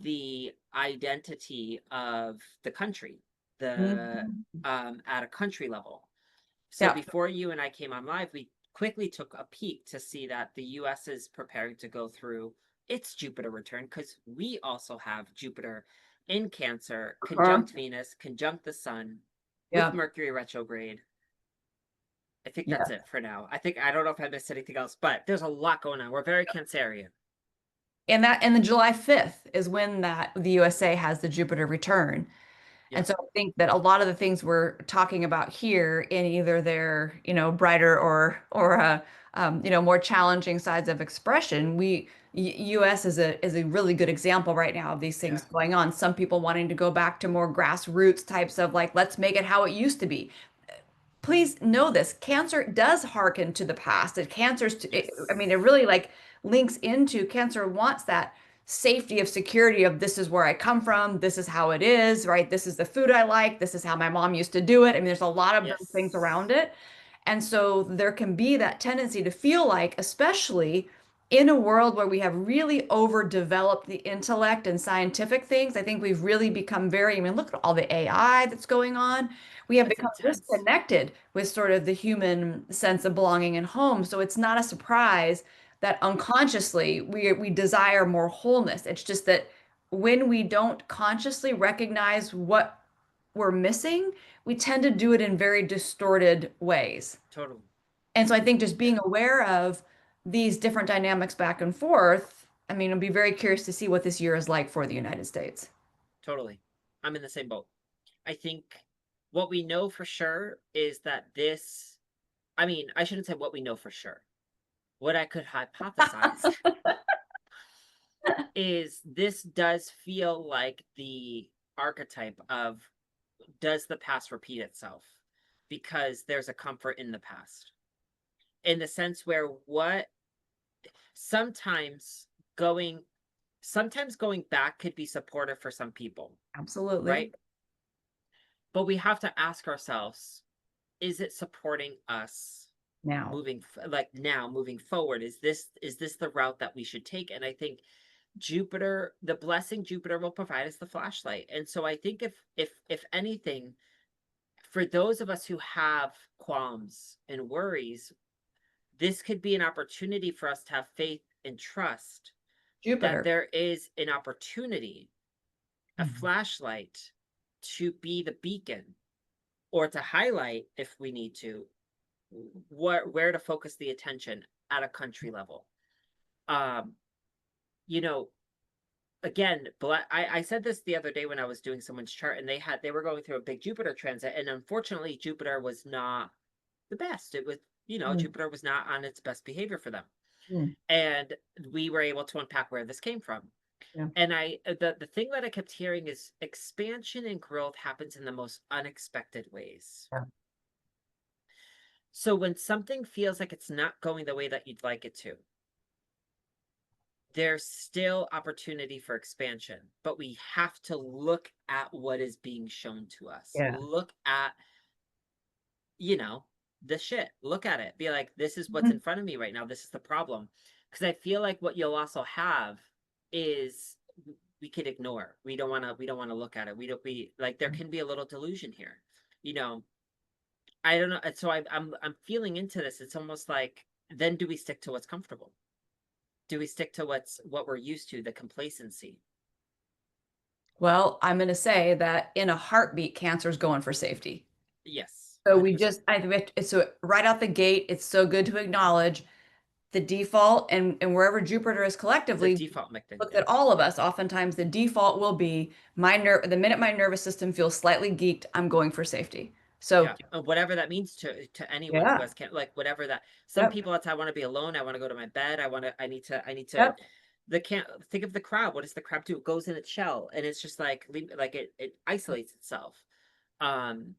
the identity of the country, the Mhm. at a country level. So Yeah. before you and I came on live, we quickly took a peek to see that the US is preparing to go through its Jupiter return because we also have Jupiter in Cancer, Uh-huh. conjunct Venus, conjunct the Sun, with Yeah. Mercury retrograde. I think that's Yeah. it for now. I don't know if I missed anything else, but there's a lot going on. We're very Cancerian. And the July 5th is when that the USA has the Jupiter return. And Yep. so I think that a lot of the things we're talking about here in either their, brighter or more challenging sides of expression, US is a really good example right now of these things Yeah. going on. Some people wanting to go back to more grassroots types of like, let's make it how it used to be. Please know this. Cancer does hearken to the past. I mean, it Yes. really like links into Cancer wants that safety of security of this is where I come from, this is how it is, right? This is the food I like, this is how my mom used to do it. I mean, there's a lot of those things Yes. around it. And so there can be that tendency to feel like, especially in a world where we have really overdeveloped the intellect and scientific things, I think we've really become I mean, look at all the AI that's going on. We have It's become intense. disconnected with sort of the human sense of belonging and home. So it's not a surprise that unconsciously we desire more wholeness. It's just that when we don't consciously recognize what we're missing, we tend to do it in very distorted ways. Totally. And so I think just Yeah. being aware of these different dynamics back and forth, I mean, I'll be very curious to see what this year is like for the United States. Totally. I'm in the same boat. I think what we know for sure is that this, I mean, I shouldn't say what we know for sure. What I could hypothesize is this does feel like the archetype of does the past repeat itself? Because there's a comfort in the past. In the sense where what sometimes going sometimes going back could be supportive for some people, Absolutely. right? But we have to ask ourselves, is it supporting us Now, like now moving forward? Is this the route that we should take? And I think Jupiter, the blessing Jupiter will provide us the flashlight. And so I think if anything, for those of us who have qualms and worries, this could be an opportunity for us to have faith and trust that Jupiter. there is an opportunity, a Mhm. flashlight to be the beacon or to highlight if we need to where to focus the attention at a country level. Um, you know, again, I said this the other day when I was doing someone's chart, and they were going through a big Jupiter transit, and unfortunately, Jupiter was not the best. It was, Mm, Jupiter was not on its best behavior for them, mm, and we were able to unpack where this came from. yeah, And the thing that I kept hearing is expansion and growth happens in the most unexpected ways. yeah. So when something feels like it's not going the way that you'd like it to, there's still opportunity for expansion, but we have to look at what is being shown to us. Yeah. Look at, you know, the shit. Look at it. Be like, this is what's in Mhm. front of me right now. This is the problem. Because I feel like what you'll also have is we could ignore. We don't want to look at it. We don't we like there can be a little delusion here. You know, I don't know. So I'm feeling into this. It's almost like then do we stick to what's comfortable? Do we stick to what we're used to, the complacency? Well, I'm going to say that in a heartbeat, Cancer's going for safety. Yes, So we 100%. just, I think it's so right out the gate, it's so good to acknowledge the default and wherever Jupiter is The collectively, default mechanism, look yeah. at all of us, oftentimes the default will be the minute my nervous system feels slightly geeked, I'm going for safety. So, Yeah, whatever that means to anyone who yeah, has can't like whatever that. Some yep, people it's I want to be alone. I want to go to my bed. I need to. yep. The can't think of the crab. What does the crab do? It goes in its shell, and it's just like it isolates itself. Um,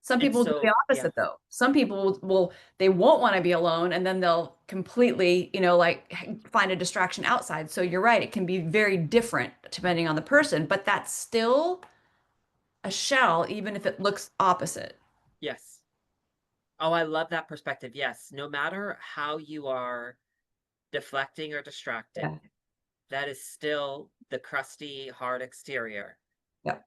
Some and people will do the so yeah, opposite though. Some people they won't want to be alone and then they'll completely, like find a distraction outside. So you're right, it can be very different depending on the person, but that's still a shell, even if it looks opposite. yes. Oh, I love that perspective. Yes, no matter how you are deflecting or distracting, Yeah. that is still the crusty, hard exterior Yep.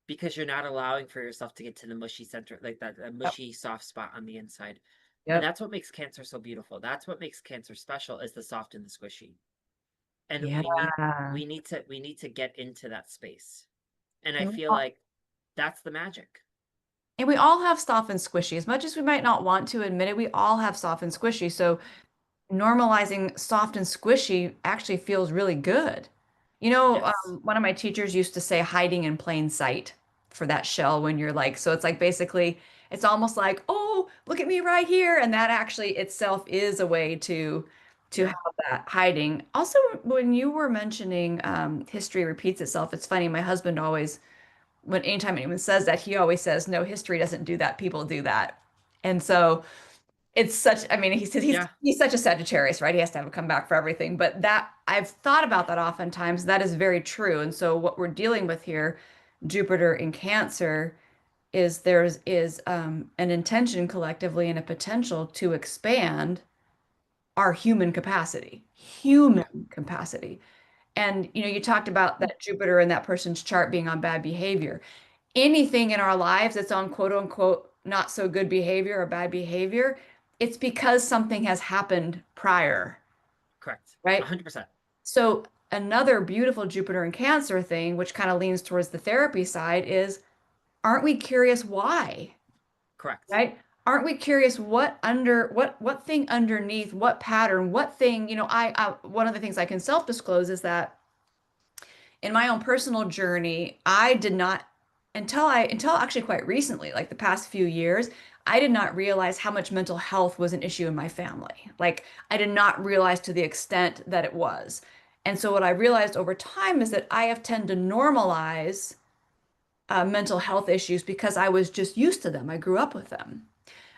because you're not allowing for yourself to get to the mushy center, like that a Yep. mushy soft spot on the inside. And Yep. that's what makes cancer so beautiful. That's what makes cancer special is the soft and the squishy. And Yeah. we need to get into that space. And I And we feel all, like that's the magic. and we all have soft and squishy. As much as we might not want to admit it, we all have soft and squishy. So normalizing soft and squishy actually feels really good. You know, Yes. one of my teachers used to say hiding in plain sight for that shell when you're like, so it's like basically, it's almost like, oh, look at me right here. And that actually itself is a way to Yeah. have that hiding. Also, when you were mentioning history repeats itself, it's funny. My husband always, when anytime anyone says that, he always says, no, history doesn't do that. People do that. And so it's such, I mean, he said Yeah. he's such a Sagittarius, right? He has to have a comeback for everything. But that I've thought about that oftentimes. That is very true. And so what we're dealing with here, Jupiter in Cancer, is an intention collectively and a potential to expand our human Yeah. capacity. And you talked about that Jupiter in that person's chart being on bad behavior. Anything in our lives that's on quote unquote not so good behavior or bad behavior, it's because something has happened prior, Correct. right? 100%. So another beautiful Jupiter and Cancer thing, which kind of leans towards the therapy side, is aren't we curious why, Correct. right? Aren't we curious what thing underneath, what pattern, what thing, I one of the things I can self-disclose is that in my own personal journey, I did not until actually quite recently, like the past few years, I did not realize how much mental health was an issue in my family. Like I did not realize to the extent that it was. And so what I realized over time is that I have tend to normalize mental health issues because I was just used to them. I grew up with them.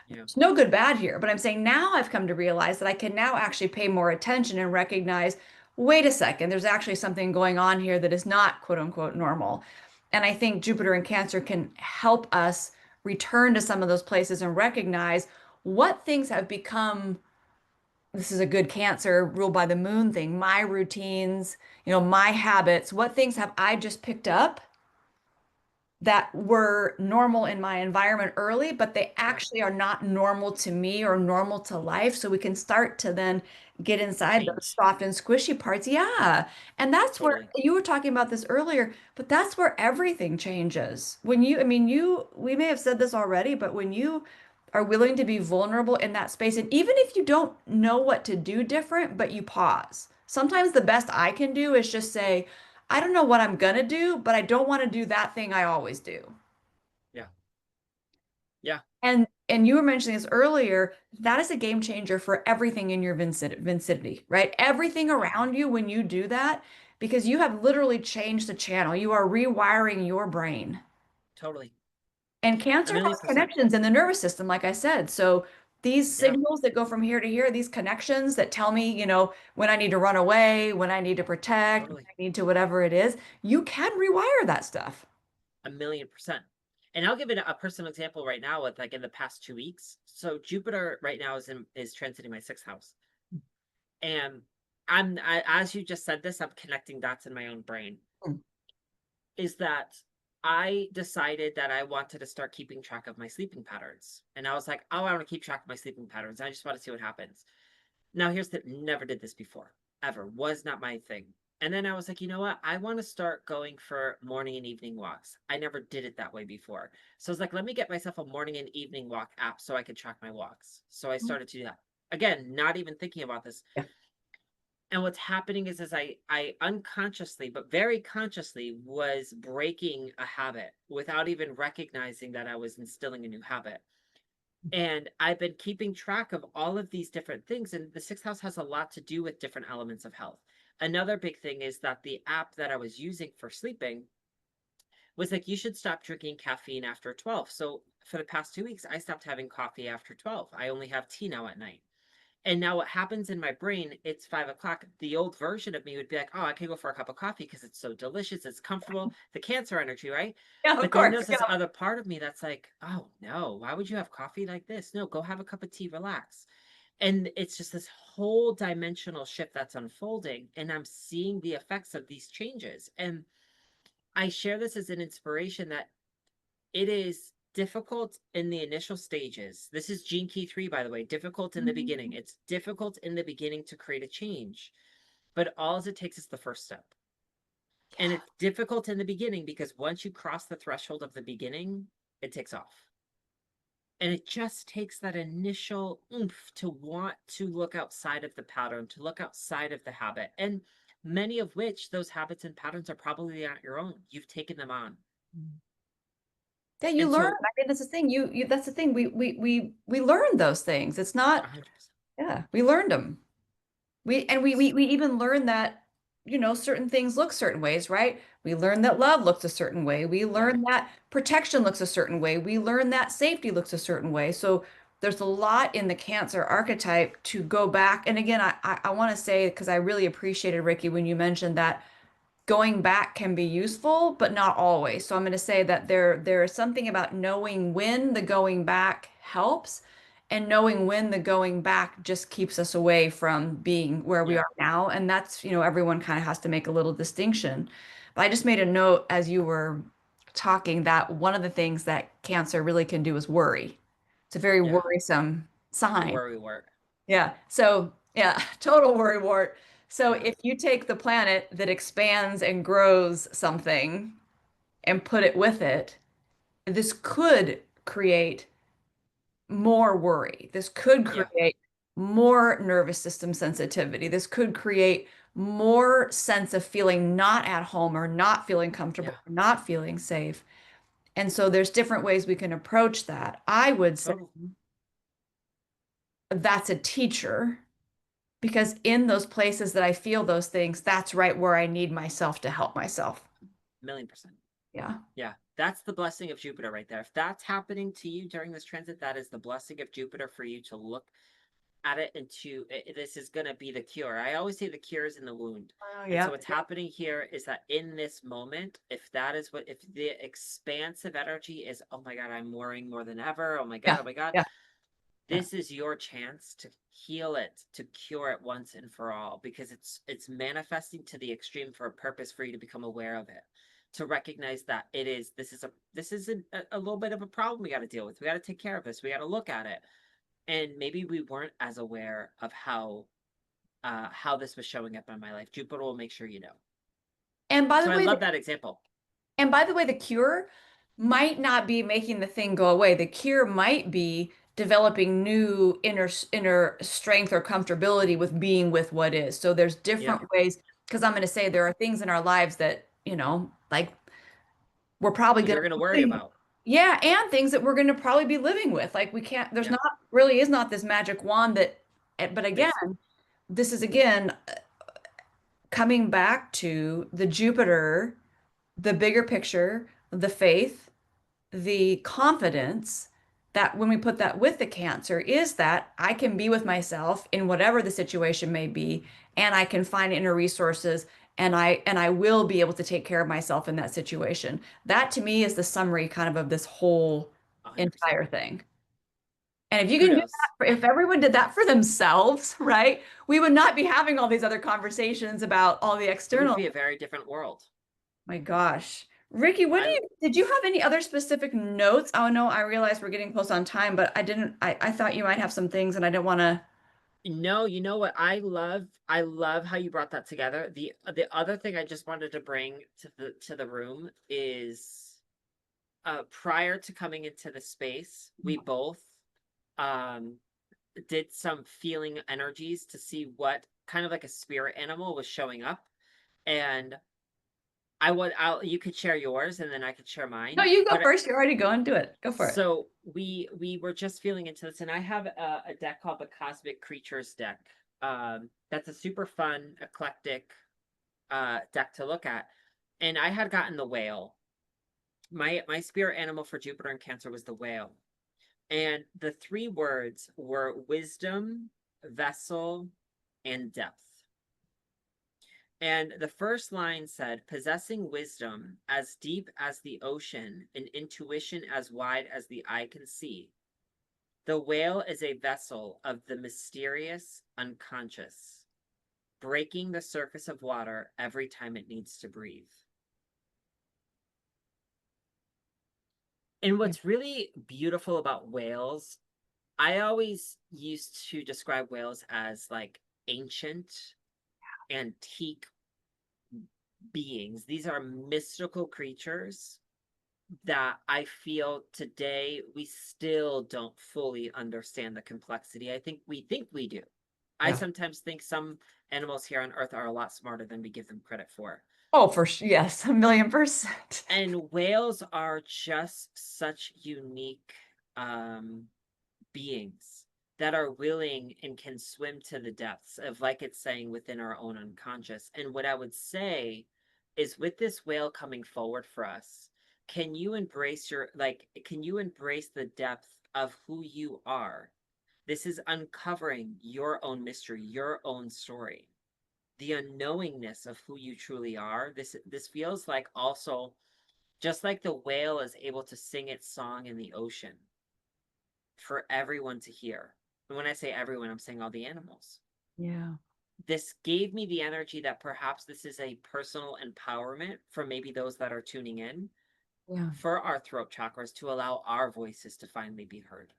Yeah. There's no good bad here, but I'm saying now I've come to realize that I can now actually pay more attention and recognize, wait a second, there's actually something going on here that is not quote unquote normal. And I think Jupiter and Cancer can help us return to some of those places and recognize what things have become, this is a good Cancer rule by the moon thing, my routines, my habits, what things have I just picked up that were normal in my environment early, but they Yeah. actually are not normal to me or normal to life. So we can start to then get inside those Change. soft and squishy parts. Yeah. And that's where Totally. you were talking about this earlier, but that's where everything changes. I mean, we may have said this already, but when you are willing to be vulnerable in that space, and even if you don't know what to do different, but you pause. Sometimes the best I can do is just say, I don't know what I'm gonna do, but I don't want to do that thing I always do. Yeah. Yeah. And you were mentioning this earlier, that is a game changer for everything in your vicinity, right? Everything Yeah. around you when you do that, because you have literally changed the channel. You are rewiring your brain. Totally. And A cancer million has percent. connections in the nervous system, like I said. So these Yeah. signals that go from here to here, these connections that tell me, when I need to run away, when I need to protect, when Totally. I need to whatever it is, you can rewire that stuff. 1,000,000%. And I'll give it a personal example right now with like in the past 2 weeks. So Jupiter right now is transiting my sixth house. And as you just said this, I'm connecting dots in my own brain. Mm. Is that I decided that I wanted to start keeping track of my sleeping patterns. And I was like, oh, I want to keep track of my sleeping patterns. I just want to see what happens. Now, here's the never did this before, ever. Was not my thing. And then I was like, you know what? I want to start going for morning and evening walks. I never did it that way before. So I was like, let me get myself a morning and evening walk app so I could track my walks. So I started to do that. Again, not even thinking about this. Yeah. And what's happening is I unconsciously, but very consciously, was breaking a habit without even recognizing that I was instilling a new habit. And I've been keeping track of all of these different things. And the sixth house has a lot to do with different elements of health. Another big thing is that the app that I was using for sleeping was like, you should stop drinking caffeine after 12. So for the past 2 weeks, I stopped having coffee after 12. I only have tea now at night. And now what happens in my brain, it's 5 o'clock. The old version of me would be like, oh, I could go for a cup of coffee because it's so delicious, it's comfortable, the Cancer energy, right? Yeah, of But then course. there's this other part of me that's like, oh no, why would you have coffee like this? No, go have a cup of tea, relax. And it's just this whole dimensional shift that's unfolding. And I'm seeing the effects of these changes. And I share this as an inspiration that it is difficult in the initial stages. This is Gene Key 3, by the way. Difficult in the beginning. Mhm. It's difficult in the beginning to create a change, but all it takes is the first step. And Yeah. it's difficult in the beginning because once you cross the threshold of the beginning, it takes off. And it just takes that initial oomph to want to look outside of the pattern, to look outside of the habit. And many of which those habits and patterns are probably not your own. You've taken them on. Yeah, you And learn. so I mean, that's the thing. You that's the thing. We learned those things. It's not, 100%. yeah, we learned them. We even learn that, certain things look certain ways, right? We learn that love looks a certain way. We Yeah. learn that protection looks a certain way. We learn that safety looks a certain way. So there's a lot in the Cancer archetype to go back. And again, I want to say, because I really appreciated, Ricky, when you mentioned that going back can be useful, but not always. So I'm going to say that there is something about knowing when the going back helps and knowing when the going back just keeps us away from being where we Yeah. are now. And that's, everyone kind of has to make a little distinction. But I just made a note as you were talking that one of the things that Cancer really can do is worry. It's a very Yeah. worrisome The sign. worry wart. Yeah. So, yeah, total worrywart. So, Yeah. if you take the planet that expands and grows something and put it with it, this could create more worry. This could Yeah. create more nervous system sensitivity. This could create more sense of feeling not at home or not feeling comfortable Yeah. or not feeling safe. And so, there's different ways we can approach that. I would say Total. that's a teacher. Because in those places that I feel those things, that's right where I need myself to help myself. 1,000,000%. Yeah. Yeah. That's the blessing of Jupiter right there. If that's happening to you during this transit, that is the blessing of Jupiter for you to look at it into this is going to be the cure. I always say the cure is in the wound. Oh, And so yeah. what's happening here is that in this moment, if the expansive energy is, oh my God, I'm worrying more than ever. Yeah. Oh my God, Yeah. Yeah. this is your chance to heal it, to cure it once and for all, because it's manifesting to the extreme for a purpose for you to become aware of it, to recognize that this is a little bit of a problem we got to deal with. We got to take care of this. We got to look at it, and maybe we weren't as aware of how this was showing up in my life. Jupiter will make sure you know. And by the So I way, love that example. the cure might not be making the thing go away. The cure might be developing new inner strength or comfortability with being with what is. So there's Yeah, different ways, because I'm going to say there are things in our lives that, like we're probably going you're to gonna be worry living with. about. Yeah, and things that we're going to probably be living with. Like we can't, there's Yeah, not really is not this magic wand that, but again, it's this is again coming back to the Jupiter, the bigger picture, the faith, the confidence that when we put that with the Cancer is that I can be with myself in whatever the situation may be, and I can find inner resources and I will be able to take care of myself in that situation. That to me is the summary kind of this whole 100%. entire thing. And if you can do Kudos. that, if everyone did that for themselves, right, we would not be having all these other conversations about all the It would external. be a very different world. My gosh. Ricky, I did you have any other specific notes? Oh no, I realize we're getting close on time, but I thought you might have some things and I didn't want to. No, you know what I love how you brought that together. The other thing I just wanted to bring to the room is prior to coming into the space, we both um did some feeling energies to see what kind of like a spirit animal was showing up. And I'll you could share yours and then I could share No, mine. you go But first. You're already going. Do it. Go for it. so we were just feeling into this, and I have a deck called the Cosmic Creatures deck. That's a super fun, eclectic deck to look at. And I had gotten the whale. My spirit animal for Jupiter and Cancer was the whale. And the three words were wisdom, vessel, and depth. And the first line said, possessing wisdom as deep as the ocean and intuition as wide as the eye can see. The whale is a vessel of the mysterious unconscious, breaking the surface of water every time it needs to breathe. And what's really beautiful about whales, I always used to describe whales as like ancient, antique beings. These are mystical creatures that I feel today we still don't fully understand the complexity. I think we do. I Yeah. sometimes think some animals here on Earth are a lot smarter than we give them credit for. Oh, for sure. Yes, 1,000,000%. And whales are just such unique um, beings that are willing and can swim to the depths of, like it's saying, within our own unconscious. And what I would say is, with this whale coming forward for us, can you embrace the depth of who you are? This is uncovering your own mystery, your own story, the unknowingness of who you truly are. This feels like, also, just like the whale is able to sing its song in the ocean for everyone to hear. And when I say everyone, I'm saying all the animals. Yeah. This gave me the energy that perhaps this is a personal empowerment for maybe those that are tuning in, Yeah. for our throat chakras to allow our voices to finally be heard.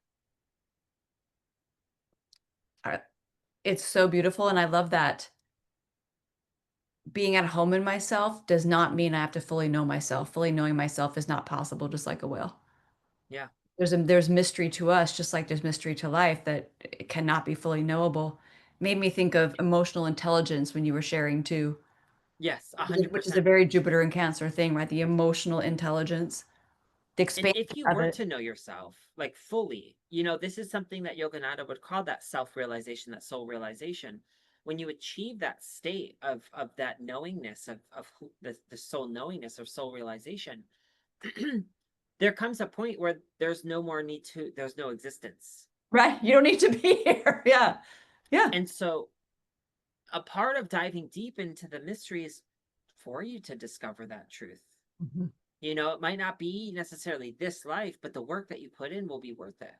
Uh, It's so beautiful. And I love that being at home in myself does not mean I have to fully know myself. Fully knowing myself is not possible, just like a whale. Yeah. There's mystery to us, just like there's mystery to life that it cannot be fully knowable. Made me think of emotional intelligence when you were sharing too, Yes, a which is hundred which is a percent. very Jupiter and Cancer thing, right? The emotional intelligence, the And expansion if you of were it. to know yourself, like, fully, this is something that Yogananda would call that self-realization, that soul realization. When you achieve that state of that knowingness of who, the soul knowingness or soul realization, there comes a point where there's no existence. Right? You don't need to be here. Yeah. Yeah. And so a part of diving deep into the mystery is for you to discover that truth. Mhm. It might not be necessarily this life, but the work that you put in will be worth it.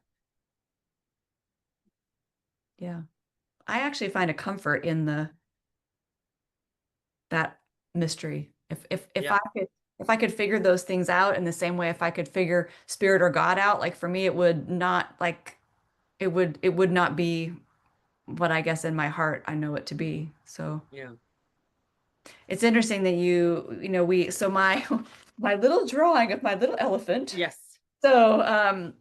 Yeah. I actually find a comfort in the that mystery. Yeah. If I could figure those things out in the same way if I could figure spirit or God out, like for me it would not like it would not be what I guess in my heart I know it to be. So Yeah. it's interesting that we so my my little drawing of my little elephant. Yes. So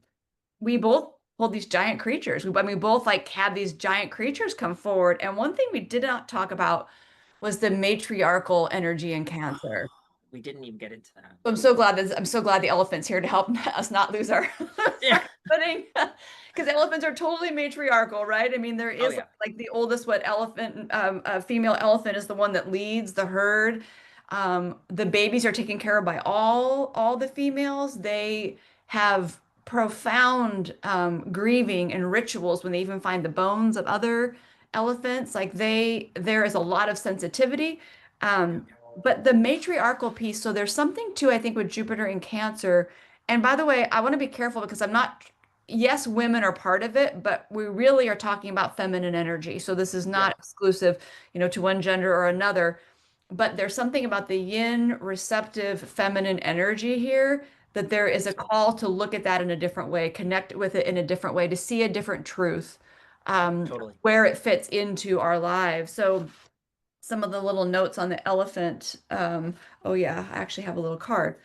we both hold these giant creatures. We both like had these giant creatures come forward. And one thing we did not talk about was the matriarchal energy in Cancer. We didn't even get into that. I'm so glad the elephant's here to help us not lose our Yeah. footing. Because elephants are totally matriarchal, right? I mean, there Oh, is yeah. like the oldest what elephant, a female elephant is the one that leads the herd. The babies are taken care of by all the females. They have profound grieving and rituals when they even find the bones of other elephants. There is a lot of sensitivity. Yeah. But the matriarchal piece, so there's something too, I think, with Jupiter in Cancer. And by the way, I want to be careful because I'm not, yes, women are part of it, but we really are talking about feminine energy. So this is Yeah. not exclusive, to one gender or another. But there's something about the yin receptive feminine energy here that there is a call to look at that in a different way, connect with it in a different way, to see a different truth, Totally. where it fits into our lives. So some of the little notes on the elephant. Oh yeah, I actually have a little card.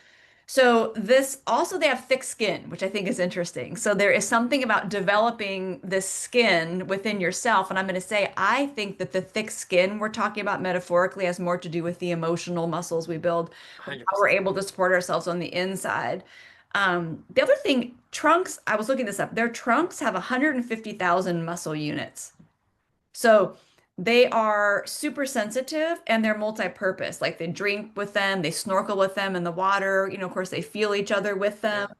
So this also they have thick skin, which I think is interesting. So there is something about developing this skin within yourself. And I'm going to say, I think that the thick skin we're talking about metaphorically has more to do with the emotional muscles we build, with how we're 100%. able to support ourselves on the inside. The other thing, trunks, I was looking this up. Their trunks have 150,000 muscle units. So they are super sensitive and they're multi-purpose. Like they drink with them, they snorkel with them in the water. Of course, they feel each other with them. Yeah.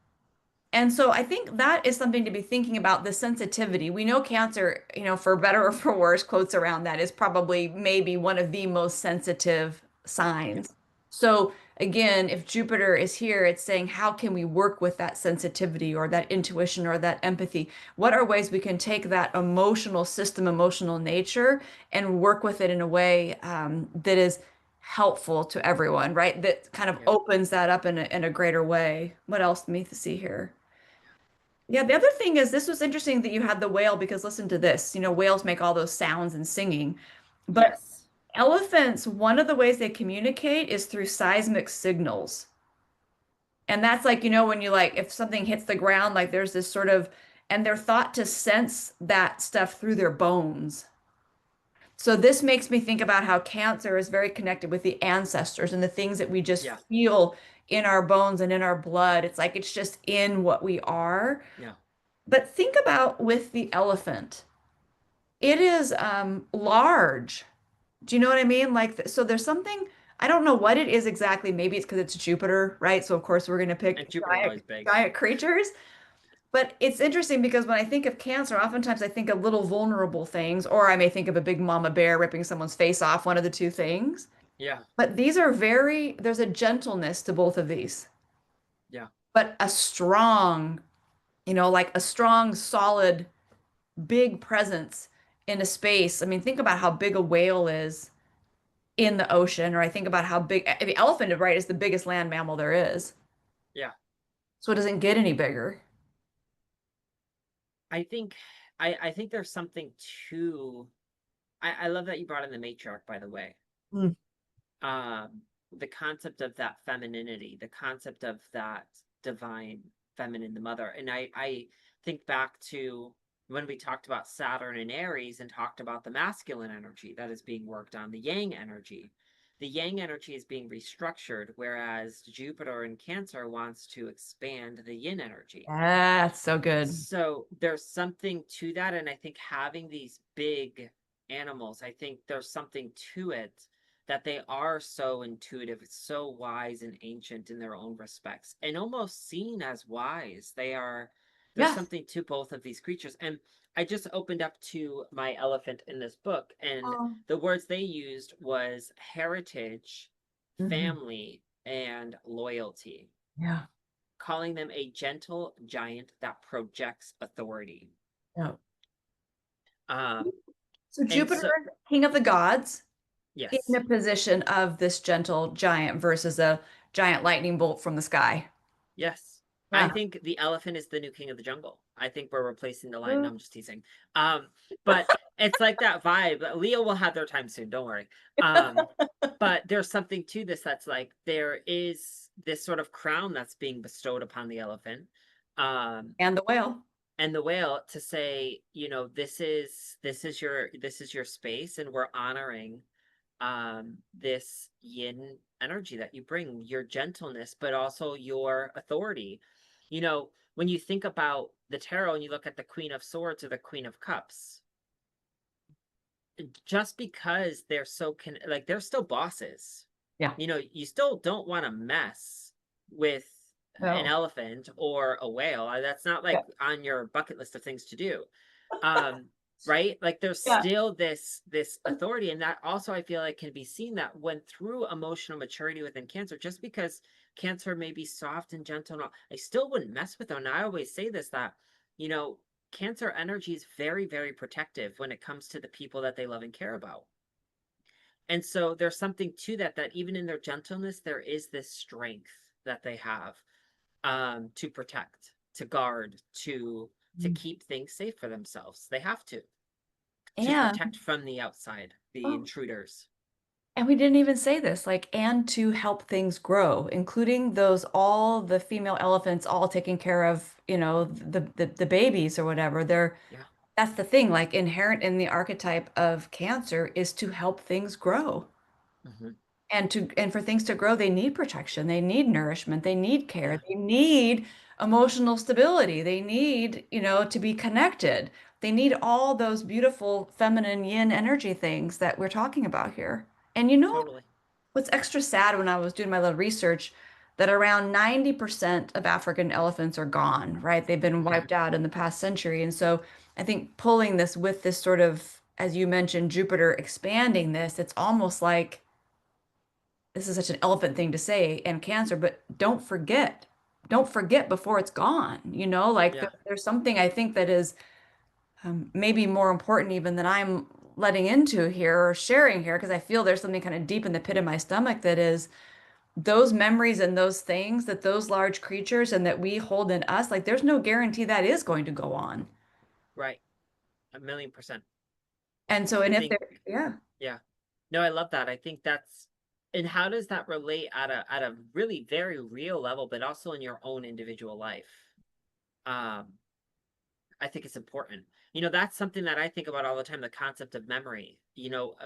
And so I think that is something to be thinking about the sensitivity. We know Cancer, for better or for worse, quotes around that is probably maybe one of the most sensitive Yeah. signs. So again, if Jupiter is here, it's saying, how can we work with that sensitivity or that intuition or that empathy? What are ways we can take that emotional system, emotional nature, and work with it in a way that is helpful to everyone, right? That kind of Yeah. opens that up in a greater way. What else do we see here? Yeah, the other thing is this was interesting that you had the whale because listen to this. Whales make all those sounds and singing. But Yes. elephants, one of the ways they communicate is through seismic signals. And that's like, when you like if something hits the ground, like there's this sort of and they're thought to sense that stuff through their bones. So this makes me think about how Cancer is very connected with the ancestors and the things that we just Yeah, feel in our bones and in our blood. It's like it's just in what we are. yeah. But think about with the elephant. It is large. Do you know what I mean? Like, so there's something, I don't know what it is exactly. Maybe it's because it's Jupiter, right? So of course we're going to And pick Jupiter's always big. giant creatures. But it's interesting because when I think of Cancer, oftentimes I think of little vulnerable things, or I may think of a big mama bear ripping someone's face off, one of the two things. Yeah, But there's a gentleness to both of these, yeah, but a strong, like a strong, solid, big presence in a space. I mean, think about how big a whale is in the ocean, or I think about how big the elephant, right, is the biggest land mammal there is. yeah. So it doesn't get any bigger. I think I think there's something to I love that you brought in the matriarch, by the way. Mm. Um, the concept of that femininity, the concept of that divine feminine, the mother. And I think back to when we talked about Saturn and Aries and talked about the masculine energy that is being worked on, the yang energy. The yang energy is being restructured, whereas Jupiter in Cancer wants to expand the yin energy. That's so good. So there's something to that. And I think having these big animals, I think there's something to it that they are so intuitive, so wise and ancient in their own respects, and almost seen as wise. There's Yes. something to both of these creatures. And I just opened up to my elephant in this book, and Oh. the words they used was heritage, Mhm. family, and loyalty, Yeah. calling them a gentle giant that projects authority. Yeah. Um, So and Jupiter, so, king of the gods, in yes, a position of this gentle giant versus a giant lightning bolt from the sky. yes. I Yeah. think the elephant is the new king of the jungle. I think we're replacing the lion. No, Mm. I'm just teasing. Um, but it's like that vibe. Leo will have their time soon. Don't worry. Um, but there's something to this that's like there is this sort of crown that's being bestowed upon the elephant. Um, And the whale. and the whale to say, this is your space, and we're honoring this yin energy that you bring, your gentleness, but also your authority. When you think about the tarot and you look at the Queen of Swords or the Queen of Cups, just because they're like they're still bosses. Yeah. You still don't want to mess with an No. elephant or a whale. That's not Yeah. like on your bucket list of things to do. Um, right? Like there's Yeah. still this authority, and that also I feel like can be seen that when through emotional maturity within Cancer, just because Cancer may be soft and gentle, and all, I still wouldn't mess with them. And I always say this that you know Cancer energy is very, very protective when it comes to the people that they love and care about. And so there's something to that, that even in their gentleness, there is this strength that they have to protect, to guard, to Mm. keep things safe for themselves. They have to And protect from the outside, the oh, intruders. and we didn't even say this, like, and to help things grow, including those all the female elephants all taking care of, the babies or whatever. Yeah. That's the thing, like inherent in the archetype of Cancer is to help things grow. Hmm. And for things to grow, they need protection, they need nourishment, they need care, Yeah. they need emotional stability, they need, to be connected. They need all those beautiful feminine yin energy things that we're talking about here. And Totally. what's extra sad when I was doing my little research, that around 90% of African elephants are gone, right? They've been Yeah. wiped out in the past century. And so I think pulling this with this sort of, as you mentioned, Jupiter expanding this, it's almost like this is such an elephant thing to say and Cancer, but don't forget before it's gone. Like Yeah. there's something I think that is maybe more important even than I'm letting into here or sharing here, because I feel there's something kind of deep in the pit of my stomach that is those memories and those things that those large creatures and that we hold in us, like there's no guarantee that is going to go on. Right. 1,000,000%. And so, I and if they're, think, yeah, yeah. No, I love that. I think that's, and how does that relate at a really very real level, but also in your own individual life? Um, I think it's important. That's something that I think about all the time, the concept of memory.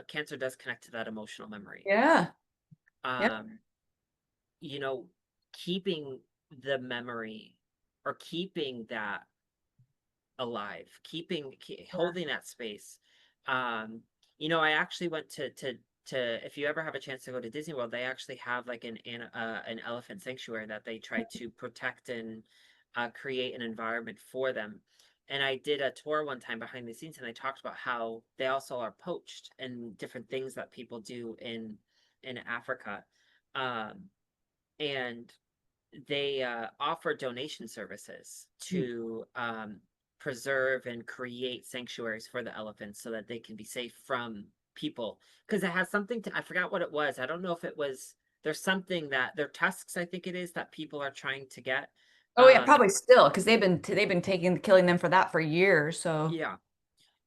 Cancer does connect to that emotional memory. Yeah. Yeah. Um, you know, keeping the memory or keeping that alive, holding that space. Um, I actually went to if you ever have a chance to go to Disney World, they actually have like an elephant sanctuary that they try to protect and create an environment for them. And I did a tour one time behind the scenes, and I talked about how they also are poached and different things that people do in Africa. Um, and they offer donation services Mm. to preserve and create sanctuaries for the elephants so that they can be safe from people. Because it has something to, I forgot what it was. I don't know if it was, there's something that their tusks, I think it is, that people are trying to get. Oh yeah, Um, probably still because they've been taking killing them for that for years. So yeah.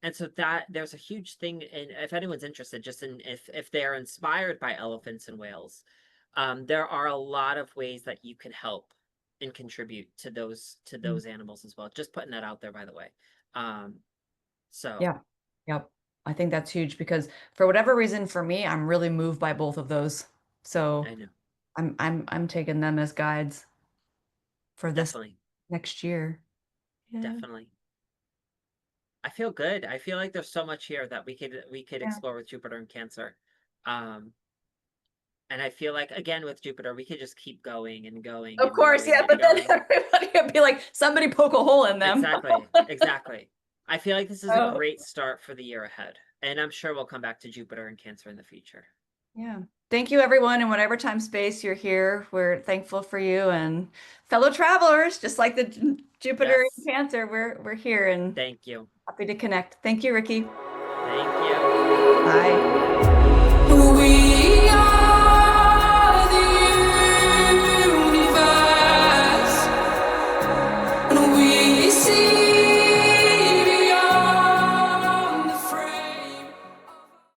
And so that there's a huge thing, and if anyone's interested, just in if they are inspired by elephants and whales, there are a lot of ways that you can help and contribute to mm, those animals as well. Just putting that out there, by the way. Um, so yeah, yep. I think that's huge because for whatever reason, for me, I'm really moved by both of those. So I know, I'm taking them as guides for this definitely, next year. Yeah. definitely. I feel good. I feel like there's so much here that we could Yeah. explore with Jupiter and Cancer. Um, and I feel like again with Jupiter, we could just keep going and going Of and course, going yeah, and but then going. everybody would be like, somebody poke a hole in them. Exactly, exactly. I feel like this is a Oh, great start for the year ahead, and I'm sure we'll come back to Jupiter and Cancer in the future. yeah. Thank you, everyone, in whatever time space you're here. We're thankful for you and fellow travelers, just like the Jupiter and Yes, Cancer. We're here and thank you. happy to connect. Thank you, Ricky. Thank you. Bye.